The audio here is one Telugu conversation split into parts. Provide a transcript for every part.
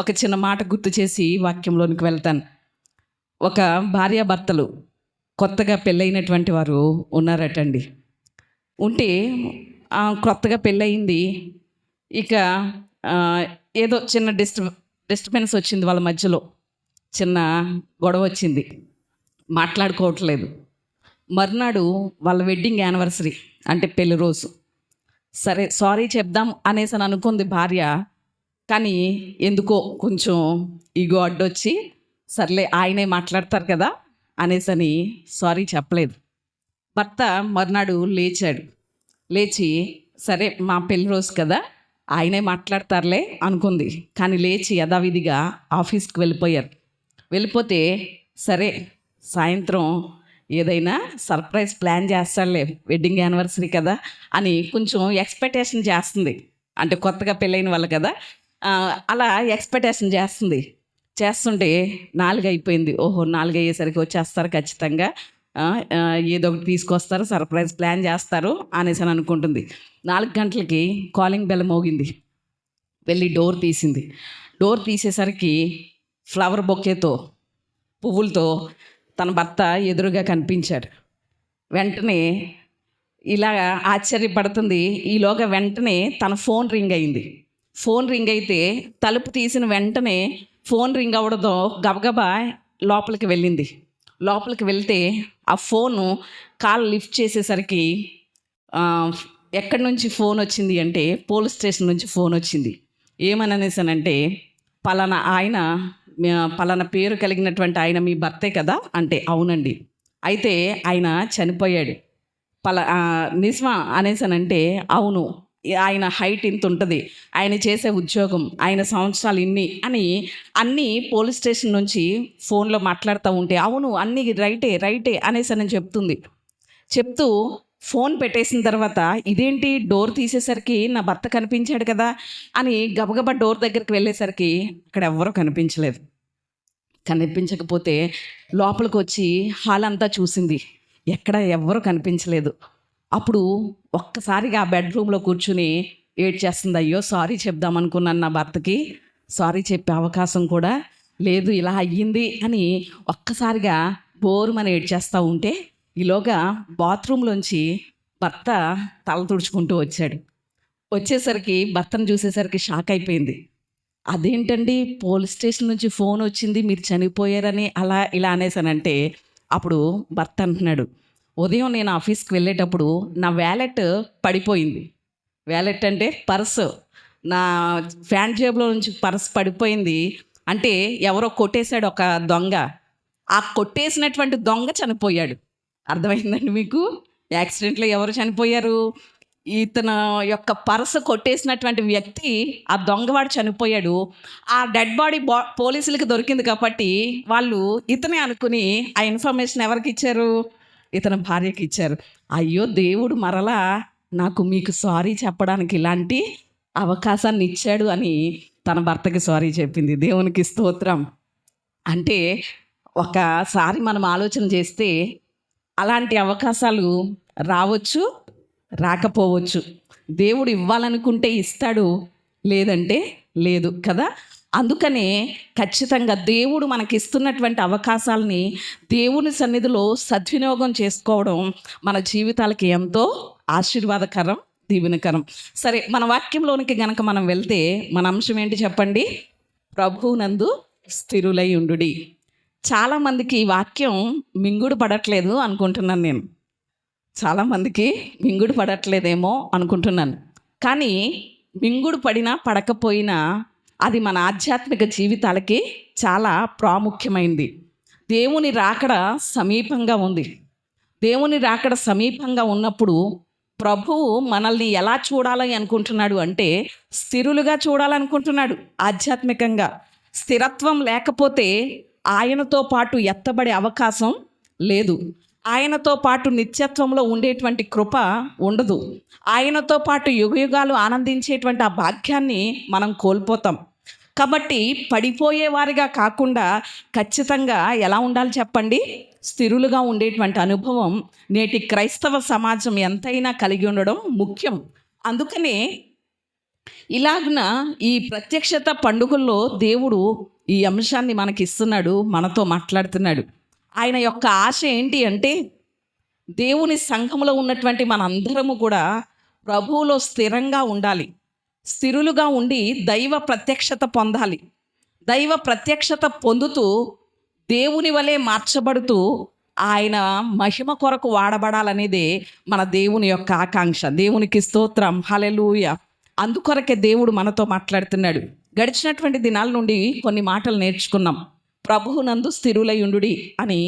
ఒక చిన్న మాట గుర్తు చేసి వాక్యంలోనికి వెళ్తాను. ఒక భార్యాభర్తలు కొత్తగా పెళ్ళైనటువంటి వారు ఉన్నారటండి. ఉంటే కొత్తగా పెళ్ళయింది. ఇక ఏదో చిన్న డిస్టర్బెన్స్ వచ్చింది వాళ్ళ మధ్యలో. చిన్న గొడవ వచ్చింది, మాట్లాడుకోవట్లేదు. మర్నాడు వాళ్ళ వెడ్డింగ్ యానివర్సరీ, అంటే పెళ్లి రోజు. సరే సారీ చెప్దాం అనేసి అని అనుకుంది భార్య. కానీ ఎందుకో కొంచెం ఈగో అడ్డొచ్చి సర్లే ఆయనే మాట్లాడతారు కదా అనేసని సారీ చెప్పలేదు. భర్త మర్నాడు లేచాడు. లేచి సరే మా పెళ్లి రోజు కదా ఆయనే మాట్లాడతారులే అనుకుంది. కానీ లేచి యథావిధిగా ఆఫీస్కి వెళ్ళిపోతే సరే సాయంత్రం ఏదైనా సర్ప్రైజ్ ప్లాన్ చేస్తాడులే, వెడ్డింగ్ యానివర్సరీ కదా అని కొంచెం ఎక్స్పెక్టేషన్ చేస్తుంది. అంటే కొత్తగా పెళ్ళైన వాళ్ళు కదా, అలా ఎక్స్పెక్టేషన్ చేస్తుంటే 4 అయిపోయింది. ఓహో 4 అయ్యేసరికి వచ్చేస్తారు ఖచ్చితంగా, ఏదో ఒకటి తీసుకొస్తారు, సర్ప్రైజ్ ప్లాన్ చేస్తారు అనేసి అని అనుకుంటుంది. 4 గంటలకి కాలింగ్ బెల్ మోగింది. వెళ్ళి డోర్ తీసేసరికి ఫ్లవర్ బొకేతో, పువ్వులతో తన భర్త ఎదురుగా కనిపించాడు. వెంటనే ఇలా ఆశ్చర్యపడుతుంది. ఈలోగా వెంటనే తన ఫోన్ రింగ్ అయింది. ఫోన్ రింగ్ అయితే తలుపు తీసిన వెంటనే ఫోన్ రింగ్ అవ్వడంతో గబగబా లోపలికి వెళ్తే ఆ ఫోను కాల్ లిఫ్ట్ చేసేసరికి ఎక్కడి నుంచి ఫోన్ వచ్చింది అంటే పోలీస్ స్టేషన్ నుంచి ఫోన్ వచ్చింది. ఏమననేసానంటే పలానా పేరు కలిగినటువంటి ఆయన మీ భర్తే కదా అంటే అవునండి. అయితే ఆయన చనిపోయాడు. నిజమా అనేసానంటే అవును, ఆయన హైట్ ఇంత ఉంటుంది, ఆయన చేసే ఉద్యోగం, ఆయన సంవత్సరాలు ఇన్ని అని అన్నీ పోలీస్ స్టేషన్ నుంచి ఫోన్లో మాట్లాడుతూ ఉంటే అవును అన్నీ రైటే అనేసి చెప్తూ ఫోన్ పెట్టేసిన తర్వాత ఇదేంటి డోర్ తీసేసరికి నా భర్త కనిపించాడు కదా అని గబగబా డోర్ దగ్గరికి వెళ్ళేసరికి అక్కడ ఎవ్వరూ కనిపించకపోతే లోపలికి వచ్చి హాల్ అంతా చూసింది. ఎక్కడ ఎవ్వరూ కనిపించలేదు. అప్పుడు ఒక్కసారిగా ఆ బెడ్రూమ్లో కూర్చుని ఏడ్చేస్తుంది. అయ్యో సారీ చెప్దామనుకున్నాను, నా భర్తకి సారీ చెప్పే అవకాశం కూడా లేదు, ఇలా అయ్యింది అని ఒక్కసారిగా బోరుమని ఏడ్చేస్తూ ఉంటే ఈలోగా బాత్రూంలోంచి భర్త తల తుడుచుకుంటూ వచ్చేసరికి భర్తను చూసేసరికి షాక్ అయిపోయింది. అదేంటండి పోలీస్ స్టేషన్ నుంచి ఫోన్ వచ్చింది మీరు చనిపోయారని అలా ఇలా అనేసానంటే అప్పుడు భర్త అంటున్నాడు, ఉదయం నేను ఆఫీస్కి వెళ్ళేటప్పుడు నా వ్యాలెట్ పడిపోయింది. వ్యాలెట్ అంటే పర్సు, నా ప్యాంట్ జేబులో నుంచి పర్స్ పడిపోయింది. అంటే ఎవరో కొట్టేశాడు ఒక దొంగ. ఆ కొట్టేసినటువంటి దొంగ చనిపోయాడు. అర్థమైందండి మీకు? యాక్సిడెంట్లో ఎవరు చనిపోయారు? ఇతను యొక్క పర్సు కొట్టేసినటువంటి వ్యక్తి, ఆ దొంగవాడు చనిపోయాడు. ఆ డెడ్ బాడీ పోలీసులకి దొరికింది కాబట్టి వాళ్ళు ఇతనే అనుకుని ఆ ఇన్ఫర్మేషన్ ఎవరికి ఇచ్చారు? ఇతని భార్యకి ఇచ్చారు. అయ్యో దేవుడు మరలా నాకు మీకు సారీ చెప్పడానికి ఇలాంటి అవకాశాన్ని ఇచ్చాడు అని తన భర్తకి సారీ చెప్పింది. దేవునికి స్తోత్రం. అంటే ఒకసారి మనం ఆలోచన చేస్తే అలాంటి అవకాశాలు రావచ్చు, రాకపోవచ్చు. దేవుడు ఇవ్వాలనుకుంటే ఇస్తాడు, లేదంటే లేదు కదా. అందుకనే ఖచ్చితంగా దేవుడు మనకిస్తున్నటువంటి అవకాశాలని దేవుని సన్నిధిలో సద్వినియోగం చేసుకోవడం మన జీవితాలకి ఎంతో ఆశీర్వాదకరం, దీవెనకరం. సరే, మన వాక్యంలోనికి గనక మనం వెళ్తే మన అంశం ఏంటి చెప్పండి? ప్రభువునందు స్థిరులై ఉండుడి. చాలామందికి ఈ వాక్యం మింగుడు పడట్లేదు అనుకుంటున్నాను నేను. చాలామందికి మింగుడు పడట్లేదేమో అనుకుంటున్నాను. కానీ మింగుడు పడినా పడకపోయినా అది మన ఆధ్యాత్మిక జీవితాలకి చాలా ప్రాముఖ్యమైంది. దేవుని రాకడ సమీపంగా ఉంది. దేవుని రాకడ సమీపంగా ఉన్నప్పుడు ప్రభువు మనల్ని ఎలా చూడాలని అనుకుంటున్నాడు అంటే స్థిరులుగా చూడాలనుకుంటున్నాడు. ఆధ్యాత్మికంగా స్థిరత్వం లేకపోతే ఆయనతో పాటు ఎత్తబడే అవకాశం లేదు. ఆయనతో పాటు నిత్యత్వంలో ఉండేటువంటి కృప ఉండదు. ఆయనతో పాటు యుగయుగాలు ఆనందించేటువంటి ఆ భాగ్యాన్ని మనం కోల్పోతాం. కాబట్టి పడిపోయేవారిగా కాకుండా ఖచ్చితంగా ఎలా ఉండాలి చెప్పండి? స్థిరులుగా ఉండేటువంటి అనుభవం నేటి క్రైస్తవ సమాజం ఎంతైనా కలిగి ఉండడం ముఖ్యం. అందుకనే ఇలాగున ఈ ప్రత్యక్షత పండుగల్లో దేవుడు ఈ అంశాన్ని మనకి ఇస్తున్నాడు, మనతో మాట్లాడుతున్నాడు. ఆయన యొక్క ఆశ ఏంటి అంటే దేవుని సంఘములో ఉన్నటువంటి మనందరము కూడా ప్రభువులో స్థిరంగా ఉండాలి, స్థిరులుగా ఉండి దైవ ప్రత్యక్షత పొందాలి. దైవ ప్రత్యక్షత పొందుతూ దేవుని వలె మార్చబడుతూ ఆయన మహిమ కొరకు వాడబడాలనేదే మన దేవుని యొక్క ఆకాంక్ష. దేవునికి స్తోత్రం, హల్లెలూయా. అందుకొరకే దేవుడు మనతో మాట్లాడుతున్నాడు. గడిచినటువంటి దినాల నుండి కొన్ని మాటలు నేర్చుకున్నాం. ప్రభువునందు స్థిరులయుండుడి అని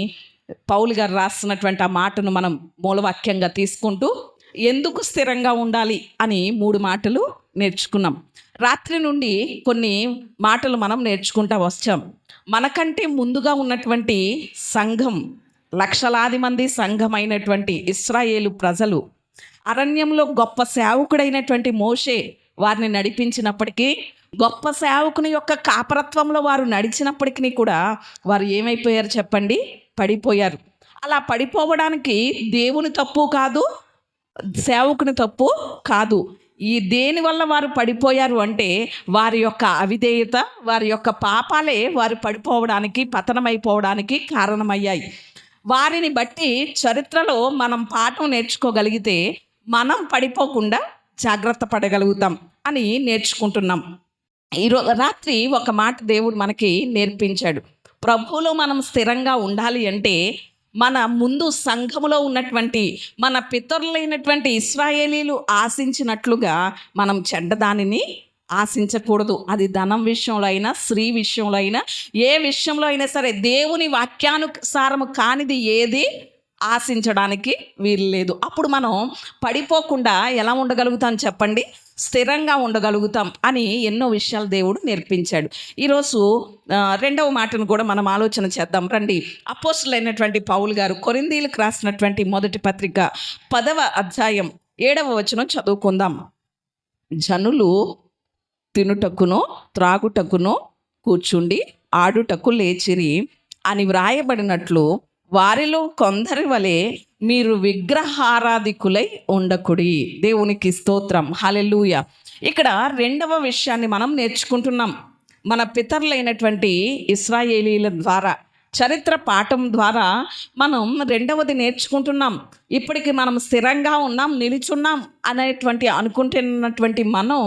పౌలు గారు రాస్తున్నటువంటి ఆ మాటను మనం మూలవాక్యంగా తీసుకుంటూ ఎందుకు స్థిరంగా ఉండాలి అని 3 మాటలు నేర్చుకున్నాం. రాత్రి నుండి కొన్ని మాటలు మనం నేర్చుకుంటా వచ్చాం. మనకంటే ముందుగా ఉన్నటువంటి సంఘం, లక్షలాది మంది సంఘమైనటువంటి ఇశ్రాయేలు ప్రజలు అరణ్యంలో గొప్ప సేవకుడైనటువంటి మోషే వారిని నడిపించినప్పటికీ, గొప్ప సేవకుని యొక్క కాపరత్వంలో వారు నడిచినప్పటికీ కూడా వారు ఏమైపోయారు చెప్పండి? పడిపోయారు. అలా పడిపోవడానికి దేవుని తప్పు కాదు, సేవకుని తప్పు కాదు. ఈ దేనివల్ల వారు పడిపోయారు అంటే వారి యొక్క అవిధేయత, వారి యొక్క పాపాలే వారు పడిపోవడానికి, పతనమైపోవడానికి కారణమయ్యాయి. వారిని బట్టి చరిత్రలో మనం పాఠం నేర్చుకోగలిగితే మనం పడిపోకుండా జాగ్రత్త పడగలుగుతాం అని నేర్చుకుంటున్నాం. ఈరోజు రాత్రి ఒక మాట దేవుడు మనకి నేర్పించాడు. ప్రభువులో మనం స్థిరంగా ఉండాలి అంటే మన ముందు సంఘములో ఉన్నటువంటి మన పితరులైనటువంటి ఇశ్రాయేలీలు ఆశించినట్లుగా మనం చెడ్డదానిని ఆశించకూడదు. అది ధనం విషయంలో అయినా, స్త్రీ విషయంలో అయినా, ఏ విషయంలో అయినా సరే దేవుని వాక్యానుసారము కానిది ఏది ఆశించడానికి వీలు లేదు. అప్పుడు మనం పడిపోకుండా ఎలా ఉండగలుగుతాం చెప్పండి? స్థిరంగా ఉండగలుగుతాం అని ఎన్నో విషయాలు దేవుడు నేర్పించాడు. ఈరోజు రెండవ మాటను కూడా మనం ఆలోచన చేద్దాం రండి. అపోస్తలులైనటువంటి పౌలు గారు కొరింథీయులకు రాసినటువంటి మొదటి పత్రిక 10వ అధ్యాయం 7వ వచనం చదువుకుందాం. జనులు తినుటకును త్రాగుటకును కూర్చుండి ఆడుటకు లేచిరి అని వ్రాయబడినట్లు వారిలో కొందరి వలె మీరు విగ్రహారాధికులై ఉండకుడి. దేవునికి స్తోత్రం, హల్లెలూయా. ఇక్కడ రెండవ విషయాన్ని మనం నేర్చుకుంటున్నాం. మన పితరులైనటువంటి ఇశ్రాయేలీల ద్వారా, చరిత్ర పాఠం ద్వారా మనం రెండవది నేర్చుకుంటున్నాం. ఇప్పటికి మనం స్థిరంగా ఉన్నాం, నిలుచున్నాం అనేటువంటి అనుకుంటున్నటువంటి మనం,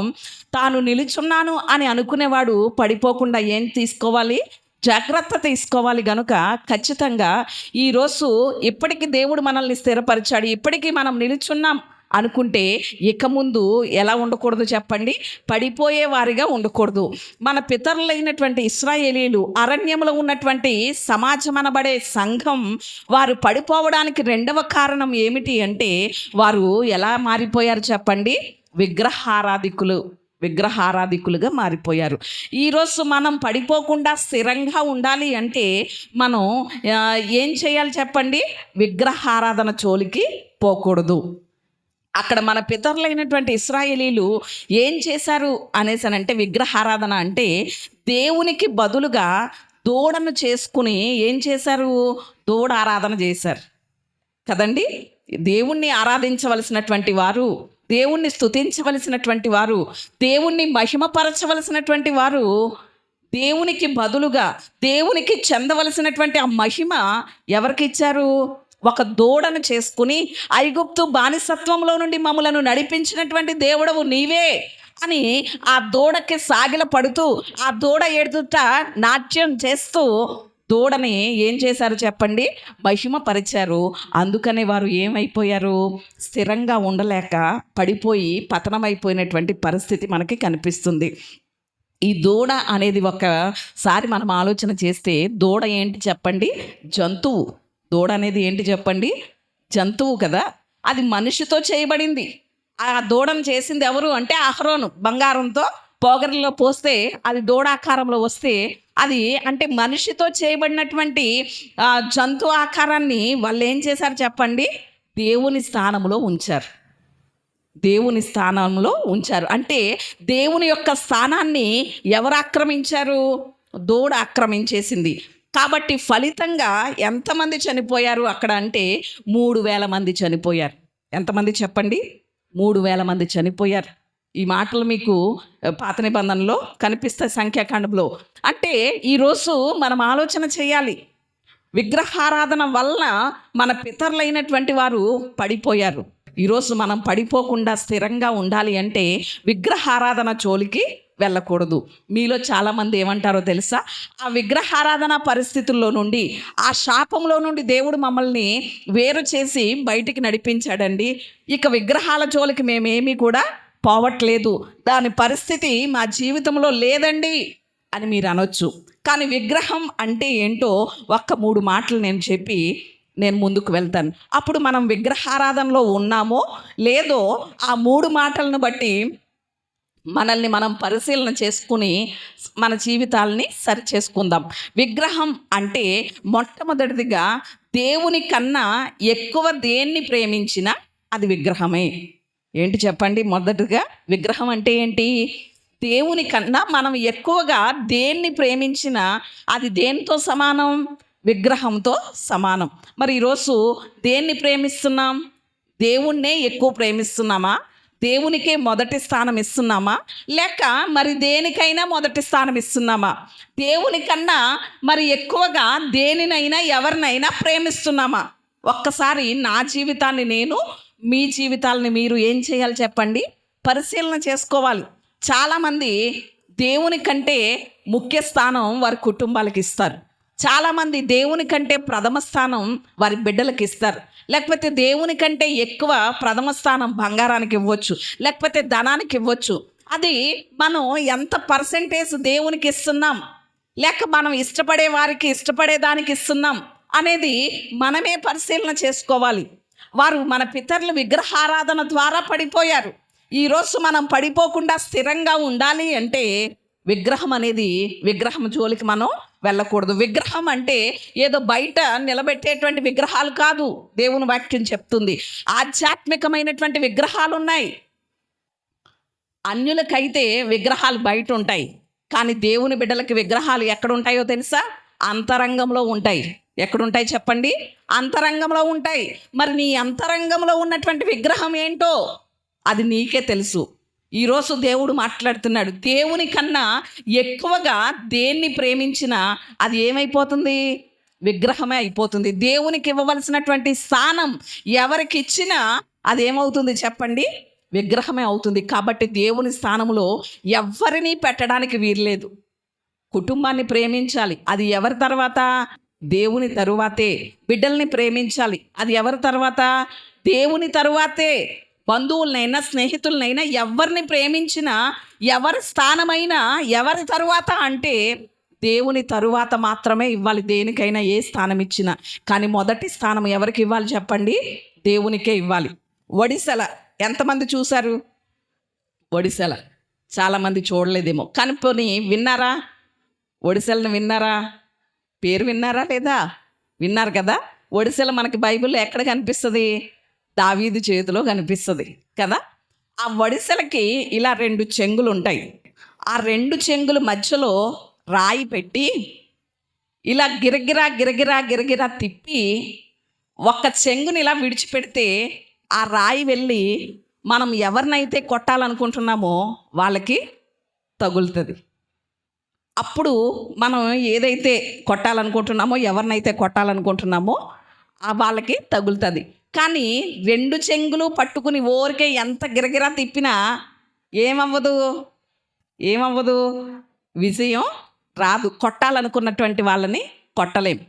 తాను నిలుచున్నాను అని అనుకునేవాడు పడిపోకుండా ఏం తీసుకోవాలి? జాగ్రత్త తీసుకోవాలి. గనుక ఖచ్చితంగా ఈరోజు ఇప్పటికీ దేవుడు మనల్ని స్థిరపరిచాడు, ఇప్పటికీ మనం నిలుచున్నాం అనుకుంటే ఇక ముందు ఎలా ఉండకూడదు చెప్పండి? పడిపోయే వారిగా ఉండకూడదు. మన పితరులైనటువంటి ఇశ్రాయేలీలు అరణ్యంలో ఉన్నటువంటి సమాజం అనబడే సంఘం వారు పడిపోవడానికి రెండవ కారణం ఏమిటి అంటే వారు ఎలా మారిపోయారు చెప్పండి? విగ్రహారాధికులుగా మారిపోయారు. ఈరోజు మనం పడిపోకుండా స్థిరంగా ఉండాలి అంటే మనం ఏం చేయాలి చెప్పండి? విగ్రహారాధన జోలికి పోకూడదు. అక్కడ మన పితరులైనటువంటి ఇశ్రాయేలీలు ఏం చేశారు అనేసనంటే, విగ్రహారాధన అంటే దేవునికి బదులుగా దూడను చేసుకుని ఏం చేశారు? దూడ ఆరాధన చేశారు కదండి. దేవుణ్ణి ఆరాధించవలసినటువంటి వారు, దేవుణ్ణి స్తుతించవలసినటువంటి వారు, దేవుణ్ణి మహిమపరచవలసినటువంటి వారు దేవునికి బదులుగా దేవునికి చెందవలసినటువంటి ఆ మహిమ ఎవరికి ఇచ్చారు? ఒక దూడను చేసుకుని ఐగుప్తు బానిసత్వంలో నుండి మమ్మలను నడిపించినటువంటి దేవుడవు నీవే అని ఆ దూడకి సాగిల పడుతూ, ఆ దూడ ఎడుతుట నాట్యం చేస్తూ దూడని ఏం చేశారు చెప్పండి? మహిమపరిచారు. అందుకనే వారు ఏమైపోయారు? స్థిరంగా ఉండలేక పడిపోయి పతనమైపోయినటువంటి పరిస్థితి మనకి కనిపిస్తుంది. ఈ దూడ అనేది ఒకసారి మనం ఆలోచన చేస్తే, దూడ ఏంటి చెప్పండి? జంతువు. దూడ అనేది ఏంటి చెప్పండి? జంతువు కదా. అది మనిషితో చేయబడింది. ఆ దూడను చేసింది ఎవరు అంటే అహరోను. బంగారంతో పోగరిలో పోస్తే అది దూడాకారంలో వస్తే అది అంటే మనిషితో చేయబడినటువంటి జంతు ఆకారాన్ని వాళ్ళు ఏం చేశారు చెప్పండి? దేవుని స్థానంలో ఉంచారు. దేవుని స్థానంలో ఉంచారు అంటే దేవుని యొక్క స్థానాన్ని ఎవరు ఆక్రమించారు? దూడ ఆక్రమించేసింది. కాబట్టి ఫలితంగా ఎంతమంది చనిపోయారు అక్కడ అంటే 3,000 మంది చనిపోయారు. ఎంతమంది చెప్పండి? 3,000 మంది చనిపోయారు. ఈ మాటలు మీకు పాత నిబంధనలో కనిపిస్తాయి, సంఖ్యాకాండంలో. అంటే ఈరోజు మనం ఆలోచన చేయాలి. విగ్రహారాధన వలన మన పితరులైనటువంటి వారు పడిపోయారు. ఈరోజు మనం పడిపోకుండా స్థిరంగా ఉండాలి అంటే విగ్రహారాధన జోలికి వెళ్ళకూడదు. మీలో చాలామంది ఏమంటారో తెలుసా? ఆ విగ్రహారాధన పరిస్థితుల్లో నుండి, ఆ శాపంలో నుండి దేవుడు మమ్మల్ని వేరు చేసి బయటికి నడిపించాడండి. ఇక విగ్రహాల జోలికి మేమేమీ కూడా పోవట్లేదు, దాని పరిస్థితి మా జీవితంలో లేదండి అని మీరు అనొచ్చు. కానీ విగ్రహం అంటే ఏంటో ఒక్క 3 మాటలు నేను చెప్పి నేను ముందుకు వెళ్తాను. అప్పుడు మనం విగ్రహారాధనలో ఉన్నామో లేదో ఆ 3 మాటలను బట్టి మనల్ని మనం పరిశీలన చేసుకుని మన జీవితాలని సరి చేసుకుందాం. విగ్రహం అంటే మొట్టమొదటిదిగా దేవుని కన్నా ఎక్కువ దేన్ని ప్రేమించినా అది విగ్రహమే. ఏంటి చెప్పండి? మొదటిగా విగ్రహం అంటే ఏంటి? దేవుని కన్నా మనం ఎక్కువగా దేన్ని ప్రేమించినా అది దేనితో సమానం? విగ్రహంతో సమానం. మరి ఈరోజు దేన్ని ప్రేమిస్తున్నాం? దేవుణ్ణే ఎక్కువ ప్రేమిస్తున్నామా? దేవునికే మొదటి స్థానం ఇస్తున్నామా? లేక మరి దేనికైనా మొదటి స్థానం ఇస్తున్నామా? దేవుని కన్నా మరి ఎక్కువగా దేనినైనా ఎవరినైనా ప్రేమిస్తున్నామా? ఒక్కసారి నా జీవితాన్ని నేను, మీ జీవితాలని మీరు ఏం చేయాలి చెప్పండి? పరిశీలన చేసుకోవాలి. చాలామంది దేవుని కంటే ముఖ్య స్థానం వారి కుటుంబాలకు ఇస్తారు. చాలామంది దేవుని కంటే ప్రథమ స్థానం వారి బిడ్డలకు ఇస్తారు. లేకపోతే దేవుని కంటే ఎక్కువ ప్రథమ స్థానం బంగారానికి ఇవ్వచ్చు, లేకపోతే ధనానికి ఇవ్వచ్చు. అది మనం ఎంత పర్సెంటేజ్ దేవునికి ఇస్తున్నాం, లేక మనం ఇష్టపడే వారికి ఇష్టపడే దానికి ఇస్తున్నాం అనేది మనమే పరిశీలన చేసుకోవాలి. వారు మన పితరులు విగ్రహారాధన ద్వారా పడిపోయారు. ఈరోజు మనం పడిపోకుండా స్థిరంగా ఉండాలి అంటే విగ్రహం జోలికి మనం వెళ్ళకూడదు. విగ్రహం అంటే ఏదో బయట నిలబెట్టేటువంటి విగ్రహాలు కాదు. దేవుని వాక్యం చెప్తుంది ఆధ్యాత్మికమైనటువంటి విగ్రహాలు ఉన్నాయి. అన్యులకైతే విగ్రహాలు బయట ఉంటాయి, కానీ దేవుని బిడ్డలకి విగ్రహాలు ఎక్కడ ఉంటాయో తెలుసా? అంతరంగంలో ఉంటాయి. ఎక్కడుంటాయి చెప్పండి? అంతరంగంలో ఉంటాయి. మరి నీ అంతరంగంలో ఉన్నటువంటి విగ్రహం ఏంటో అది నీకే తెలుసు. ఈరోజు దేవుడు మాట్లాడుతున్నాడు. దేవుని కన్నా ఎక్కువగా దేన్ని ప్రేమించినా అది ఏమైపోతుంది? విగ్రహమే అయిపోతుంది. దేవునికి ఇవ్వవలసినటువంటి స్థానం ఎవరికి ఇచ్చినా అది ఏమవుతుంది చెప్పండి? విగ్రహమే అవుతుంది. కాబట్టి దేవుని స్థానంలో ఎవరిని పెట్టడానికి వీల్లేదు. కుటుంబాన్ని ప్రేమించాలి, అది ఎవరి తర్వాత? దేవుని తరువాతే. బిడ్డల్ని ప్రేమించాలి, అది ఎవరి తర్వాత? దేవుని తరువాతే. బంధువులనైనా స్నేహితులనైనా ఎవరిని ప్రేమించినా ఎవరి స్థానమైనా ఎవరి తరువాత అంటే దేవుని తరువాత మాత్రమే ఇవ్వాలి. దేనికైనా ఏ స్థానం ఇచ్చినా. కానీ మొదటి స్థానం ఎవరికి ఇవ్వాలి చెప్పండి? దేవునికే ఇవ్వాలి. ఒడిశల ఎంతమంది చూశారు? ఒడిశల చాలామంది చూడలేదేమో, కానీ పోనీ విన్నారా? ఒడిశలను విన్నారా? పేరు విన్నారా లేదా? విన్నారు కదా. ఒడిశల మనకి బైబిల్లో ఎక్కడ కనిపిస్తుంది? దావీదు చేతిలో కనిపిస్తుంది కదా. ఆ ఒడిశలకి ఇలా 2 చెంగులు ఉంటాయి. ఆ 2 చెంగుల మధ్యలో రాయి పెట్టి ఇలా గిరగిరా గిరగిరా గిరగిరా తిప్పి ఒక్క చెంగుని ఇలా విడిచిపెడితే ఆ రాయి వెళ్ళి మనం ఎవరినైతే కొట్టాలనుకుంటున్నామో వాళ్ళకి తగులుతుంది. అప్పుడు మనం ఏదైతే కొట్టాలనుకుంటున్నామో, ఎవరినైతే కొట్టాలనుకుంటున్నామో వాళ్ళకి తగులుతుంది. కానీ 2 చెంగులు పట్టుకుని ఊరికే ఎంత గిరగిరా తిప్పినా ఏమవ్వదు, విజయం రాదు. కొట్టాలనుకున్నటువంటి వాళ్ళని కొట్టలేం.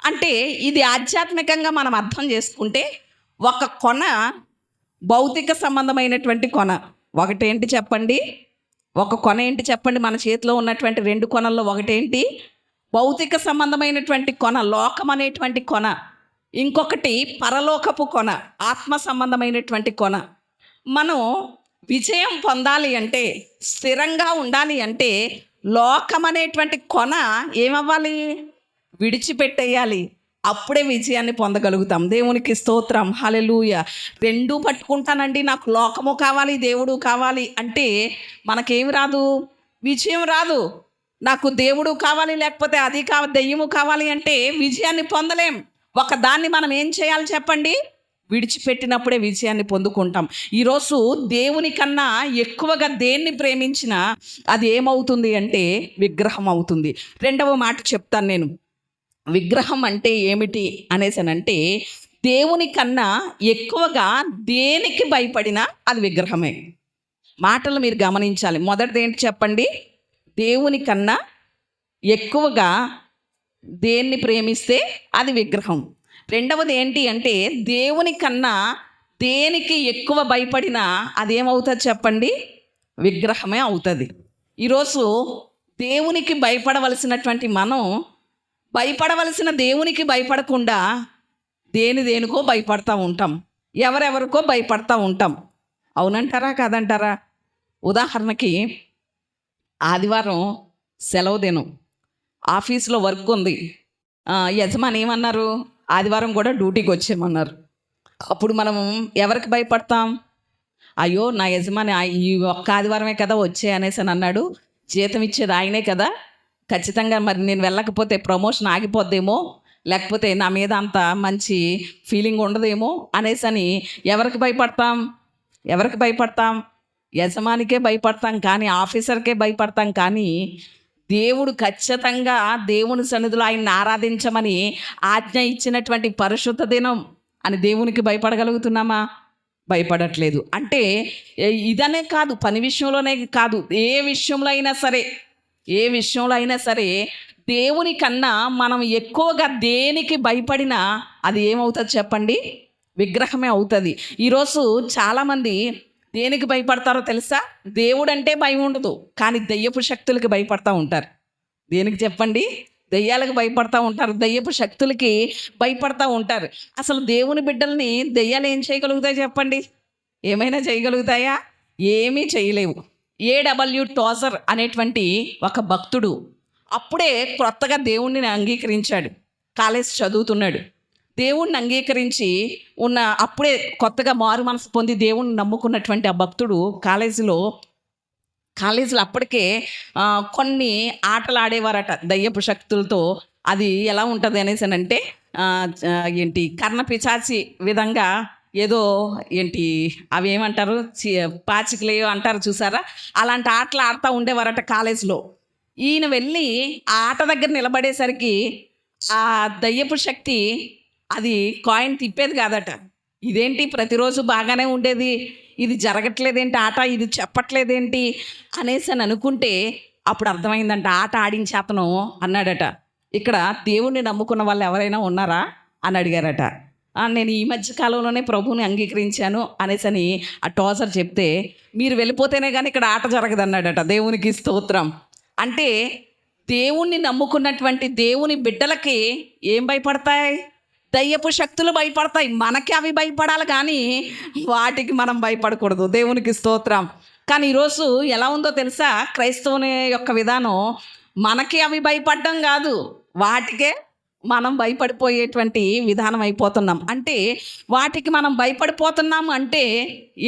అంటే ఇది ఆధ్యాత్మికంగా మనం అర్థం చేసుకుంటే ఒక కొన భౌతిక సంబంధమైనటువంటి కొన. ఒకటేంటి చెప్పండి? ఒక కొన ఏంటి చెప్పండి? మన చేతిలో ఉన్నటువంటి 2 కొనల్లో ఒకటేంటి? భౌతిక సంబంధమైనటువంటి కొన, లోకం అనేటువంటి కొన. ఇంకొకటి పరలోకపు కొన, ఆత్మ సంబంధమైనటువంటి కొన. మనం విజయం పొందాలి అంటే, స్థిరంగా ఉండాలి అంటే లోకం అనేటువంటి కొన ఏమవ్వాలి? విడిచిపెట్టేయాలి. అప్పుడే విజయాన్ని పొందగలుగుతాం. దేవునికి స్తోత్రం, హల్లెలూయా. 2 పట్టుకుంటానండి, నాకు లోకము కావాలి, దేవుడు కావాలి అంటే మనకేమి రాదు? విజయం రాదు. నాకు దేవుడు కావాలి, లేకపోతే అది కావాలి, దెయ్యము కావాలి అంటే విజయాన్ని పొందలేం. ఒక దాన్ని మనం ఏం చేయాలి చెప్పండి? విడిచిపెట్టినప్పుడే విజయాన్ని పొందుకుంటాం. ఈరోజు దేవుని కన్నా ఎక్కువగా దేన్ని ప్రేమించినా అది ఏమవుతుంది అంటే విగ్రహం అవుతుంది. రెండవ మాట చెప్తాను నేను. విగ్రహం అంటే ఏమిటి అనేసనంటే, దేవుని కన్నా ఎక్కువగా దేనికి భయపడినా అది విగ్రహమే. మాటలు మీరు గమనించాలి. మొదటిది ఏంటి చెప్పండి? దేవుని కన్నా ఎక్కువగా దేన్ని ప్రేమిస్తే అది విగ్రహం. రెండవది ఏంటి అంటే, దేవుని కన్నా దేనికి ఎక్కువ భయపడినా అదేమవుతుంది చెప్పండి? విగ్రహమే అవుతుంది. ఈరోజు దేవునికి భయపడవలసినటువంటి మనం భయపడవలసిన దేవునికి భయపడకుండా దేనికో భయపడతా ఉంటాం, ఎవరెవరికో భయపడతా ఉంటాం. అవునంటారా కాదంటారా? ఉదాహరణకి ఆదివారం సెలవు దినం, ఆఫీస్లో వర్క్ ఉంది. యజమాని ఏమన్నారు? ఆదివారం కూడా డ్యూటీకి వచ్చేయమన్నారు. అప్పుడు మనం ఎవరికి భయపడతాం? అయ్యో నా యజమాని ఈ ఒక్క ఆదివారమే కదా వచ్చే అనేసి అని అన్నాడు, జీతం ఇచ్చేది ఆయనే కదా, ఖచ్చితంగా మరి నేను వెళ్ళకపోతే ప్రమోషన్ ఆగిపోద్దేమో, లేకపోతే నా మీద అంత మంచి ఫీలింగ్ ఉండదేమో అనేసి అని ఎవరికి భయపడతాం? యజమానికే భయపడతాం, కానీ ఆఫీసర్కే భయపడతాం. కానీ దేవుడు ఖచ్చితంగా దేవుని సన్నిధిలో ఆయన్ని ఆరాధించమని ఆజ్ఞ ఇచ్చినటువంటి పరిశుద్ధ దినం అని దేవునికి భయపడగలుగుతున్నామా? భయపడట్లేదు. అంటే ఇదనే కాదు, పని విషయంలోనే కాదు, ఏ విషయంలో అయినా సరే దేవుని కన్నా మనం ఎక్కువగా దేనికి భయపడినా అది ఏమవుతుంది చెప్పండి? విగ్రహమే అవుతుంది. ఈరోజు చాలామంది దేనికి భయపడతారో తెలుసా? దేవుడు అంటే భయం ఉండదు, కానీ దెయ్యపు శక్తులకి భయపడతా ఉంటారు. దేనికి చెప్పండి? దెయ్యాలకు భయపడతా ఉంటారు, దెయ్యపు శక్తులకి భయపడతా ఉంటారు. అసలు దేవుని బిడ్డల్ని దెయ్యాలు ఏం చేయగలుగుతాయి చెప్పండి? ఏమైనా చేయగలుగుతాయా? ఏమీ చేయలేవు. A.W. టోజర్ అనేటువంటి ఒక భక్తుడు అప్పుడే క్రొత్తగా దేవుణ్ణి అంగీకరించాడు. కాలేజ్ చదువుతున్నాడు. దేవుణ్ణి అంగీకరించి అప్పుడే కొత్తగా మారు మనసు పొంది దేవుణ్ణి నమ్ముకున్నటువంటి ఆ భక్తుడు కాలేజీలో అప్పటికే కొన్ని ఆటలు ఆడేవారట దయ్యపు శక్తులతో. అది ఎలా ఉంటుంది అనేసి అంటే కర్ణ పిచాచి విధంగా ఏదో అవి ఏమంటారు, పాచికలేయో అంటారు చూసారా, అలాంటి ఆటలు ఆడుతూ ఉండేవారట కాలేజీలో. ఈయన వెళ్ళి ఆ ఆట దగ్గర నిలబడేసరికి ఆ దయ్యపు శక్తి అది కాయిన్ తిప్పేది కాదట. ఇదేంటి ప్రతిరోజు బాగానే ఉండేది, ఇది జరగట్లేదేంటి ఆట, ఇది చెప్పట్లేదేంటి అనేసి అని అనుకుంటే అప్పుడు అర్థమైందంట. ఆట ఆడించే అతను అన్నాడట, ఇక్కడ దేవుణ్ణి నమ్ముకున్న వాళ్ళు ఎవరైనా ఉన్నారా అని అడిగారట. నేను ఈ మధ్య కాలంలోనే ప్రభువుని అంగీకరించాను అనేసి అని ఆ టోజర్ చెప్తే, మీరు వెళ్ళిపోతేనే కానీ ఇక్కడ ఆట జరగదన్నాడట. దేవునికి స్తోత్రం. అంటే దేవుణ్ణి నమ్ముకున్నటువంటి దేవుని బిడ్డలకి ఏం భయపడతాయి? దయ్యపు శక్తులు భయపడతాయి. మనకి అవి భయపడాలి, కానీ వాటికి మనం భయపడకూడదు. దేవునికి స్తోత్రం. కానీ ఈరోజు ఎలా ఉందో తెలుసా? క్రైస్తవుని యొక్క విధానం మనకి అవి భయపడడం కాదు, వాటికే మనం భయపడిపోయేటువంటి విధానం అయిపోతున్నాం. అంటే వాటికి మనం భయపడిపోతున్నాము అంటే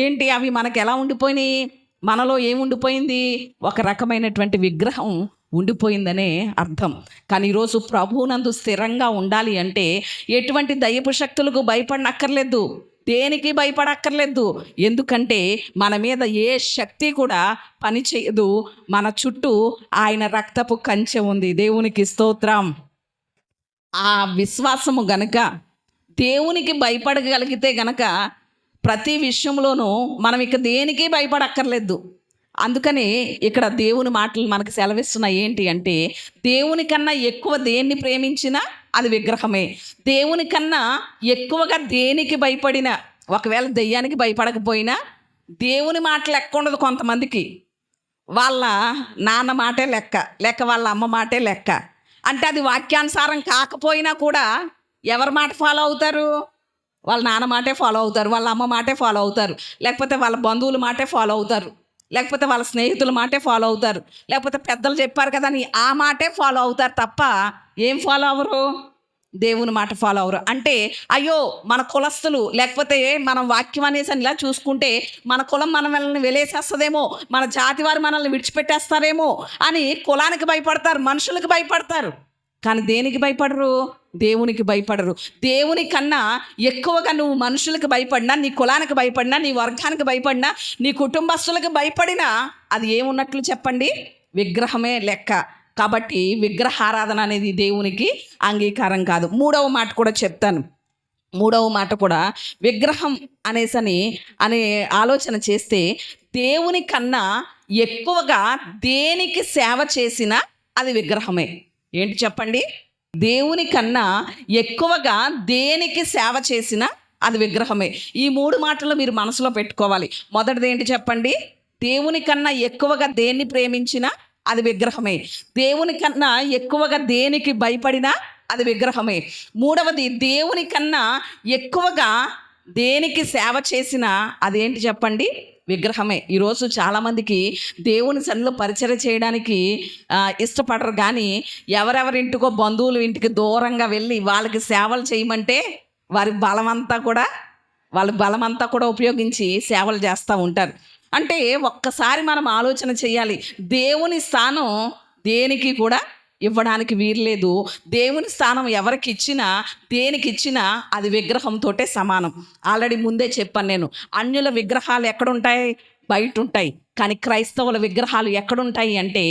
ఏంటి? అవి మనకి ఎలా ఉండిపోయినాయి? మనలో ఏముండిపోయింది? ఒక రకమైనటువంటి విగ్రహం ఉండిపోయిందనే అర్థం. కానీ ఈరోజు ప్రభువునందు స్థిరంగా ఉండాలి అంటే ఎటువంటి దయ్యపు శక్తులకు భయపడనక్కర్లేదు, దేనికి భయపడక్కర్లేదు. ఎందుకంటే మన మీద ఏ శక్తి కూడా పని చేయదు. మన చుట్టూ ఆయన రక్తపు కంచె ఉంది. దేవునికి స్తోత్రం. ఆ విశ్వాసము గనక దేవునికి భయపడగలిగితే గనక ప్రతి విషయంలోనూ మనం ఇక దేనికి భయపడక్కర్లేదు. అందుకని ఇక్కడ దేవుని మాటలు మనకు సెలవిస్తున్నాయి. ఏంటి అంటే, దేవుని కన్నా ఎక్కువ దేన్ని ప్రేమించినా అది విగ్రహమే. దేవుని కన్నా ఎక్కువగా దేనికి భయపడినా, ఒకవేళ దెయ్యానికి భయపడకపోయినా దేవుని మాట లెక్క ఉండదు. కొంతమందికి వాళ్ళ నాన్న మాటే లేక వాళ్ళ అమ్మ మాటే లెక్క. అంటే అది వాక్యానుసారం కాకపోయినా కూడా ఎవరి మాట ఫాలో అవుతారు? వాళ్ళ నాన్న మాటే ఫాలో అవుతారు, వాళ్ళ అమ్మ మాటే ఫాలో అవుతారు, లేకపోతే వాళ్ళ బంధువుల మాటే ఫాలో అవుతారు, లేకపోతే వాళ్ళ స్నేహితుల మాటే ఫాలో అవుతారు, లేకపోతే పెద్దలు చెప్పారు కదా అని ఆ మాటే ఫాలో అవుతారు తప్ప ఏం ఫాలో అవ్వరు? దేవుని మాట ఫాలో అవ్వరు. అంటే అయ్యో మన కులస్తులు, లేకపోతే మనం వాక్యం అనేసి ఇలా చూసుకుంటే మన కులం మనల్ని వెలేసేస్తుందేమో, మన జాతి వారు మనల్ని విడిచిపెట్టేస్తారేమో అని కులానికి భయపడతారు, మనుషులకు భయపడతారు. కానీ దేనికి భయపడరు? దేవునికి భయపడరు. దేవుని కన్నా ఎక్కువగా నువ్వు మనుషులకు భయపడినా, నీ కులానికి భయపడినా, నీ వర్గానికి భయపడినా, నీ కుటుంబస్తులకు భయపడినా అది ఏమున్నట్లు చెప్పండి? విగ్రహమే లెక్క. కాబట్టి విగ్రహారాధన అనేది దేవునికి అంగీకారం కాదు. మూడవ మాట కూడా చెప్తాను. మూడవ మాట కూడా విగ్రహం అనే ఆలోచన చేస్తే దేవుని కన్నా ఎక్కువగా దేనికి సేవ చేసినా అది విగ్రహమే. ఏంటి చెప్పండి? దేవుని కన్నా ఎక్కువగా దేనికి సేవ చేసినా అది విగ్రహమే. ఈ మూడు మాటలు మీరు మనసులో పెట్టుకోవాలి. మొదటిది ఏంటి చెప్పండి? దేవుని కన్నా ఎక్కువగా దేన్ని ప్రేమించినా అది విగ్రహమే. దేవుని కన్నా ఎక్కువగా దేనికి భయపడినా అది విగ్రహమే. మూడవది, దేవుని కన్నా ఎక్కువగా దేనికి సేవ చేసినా అదేంటి చెప్పండి? విగ్రహమే. ఈరోజు చాలామందికి దేవుని సన్నిధిలో పరిచర్య చేయడానికి ఇష్టపడరు. కానీ ఎవరెవరింటికో బంధువులు ఇంటికి దూరంగా వెళ్ళి వాళ్ళకి సేవలు చేయమంటే వాళ్ళు బలమంతా కూడా ఉపయోగించి సేవలు చేస్తూ ఉంటారు. అంటే ఒక్కసారి మనం ఆలోచన చేయాలి. దేవుని స్థానం దేనికి కూడా ఇవ్వడానికి వీల్లేదు. దేవుని స్థానం ఎవరికి ఇచ్చినా, దేనికి ఇచ్చినా అది విగ్రహంతోటే సమానం. ఆల్రెడీ ముందే చెప్పాను నేను. అన్యుల విగ్రహాలు ఎక్కడుంటాయి? బయట ఉంటాయి. కానీ క్రైస్తవుల విగ్రహాలు ఎక్కడుంటాయి అంటే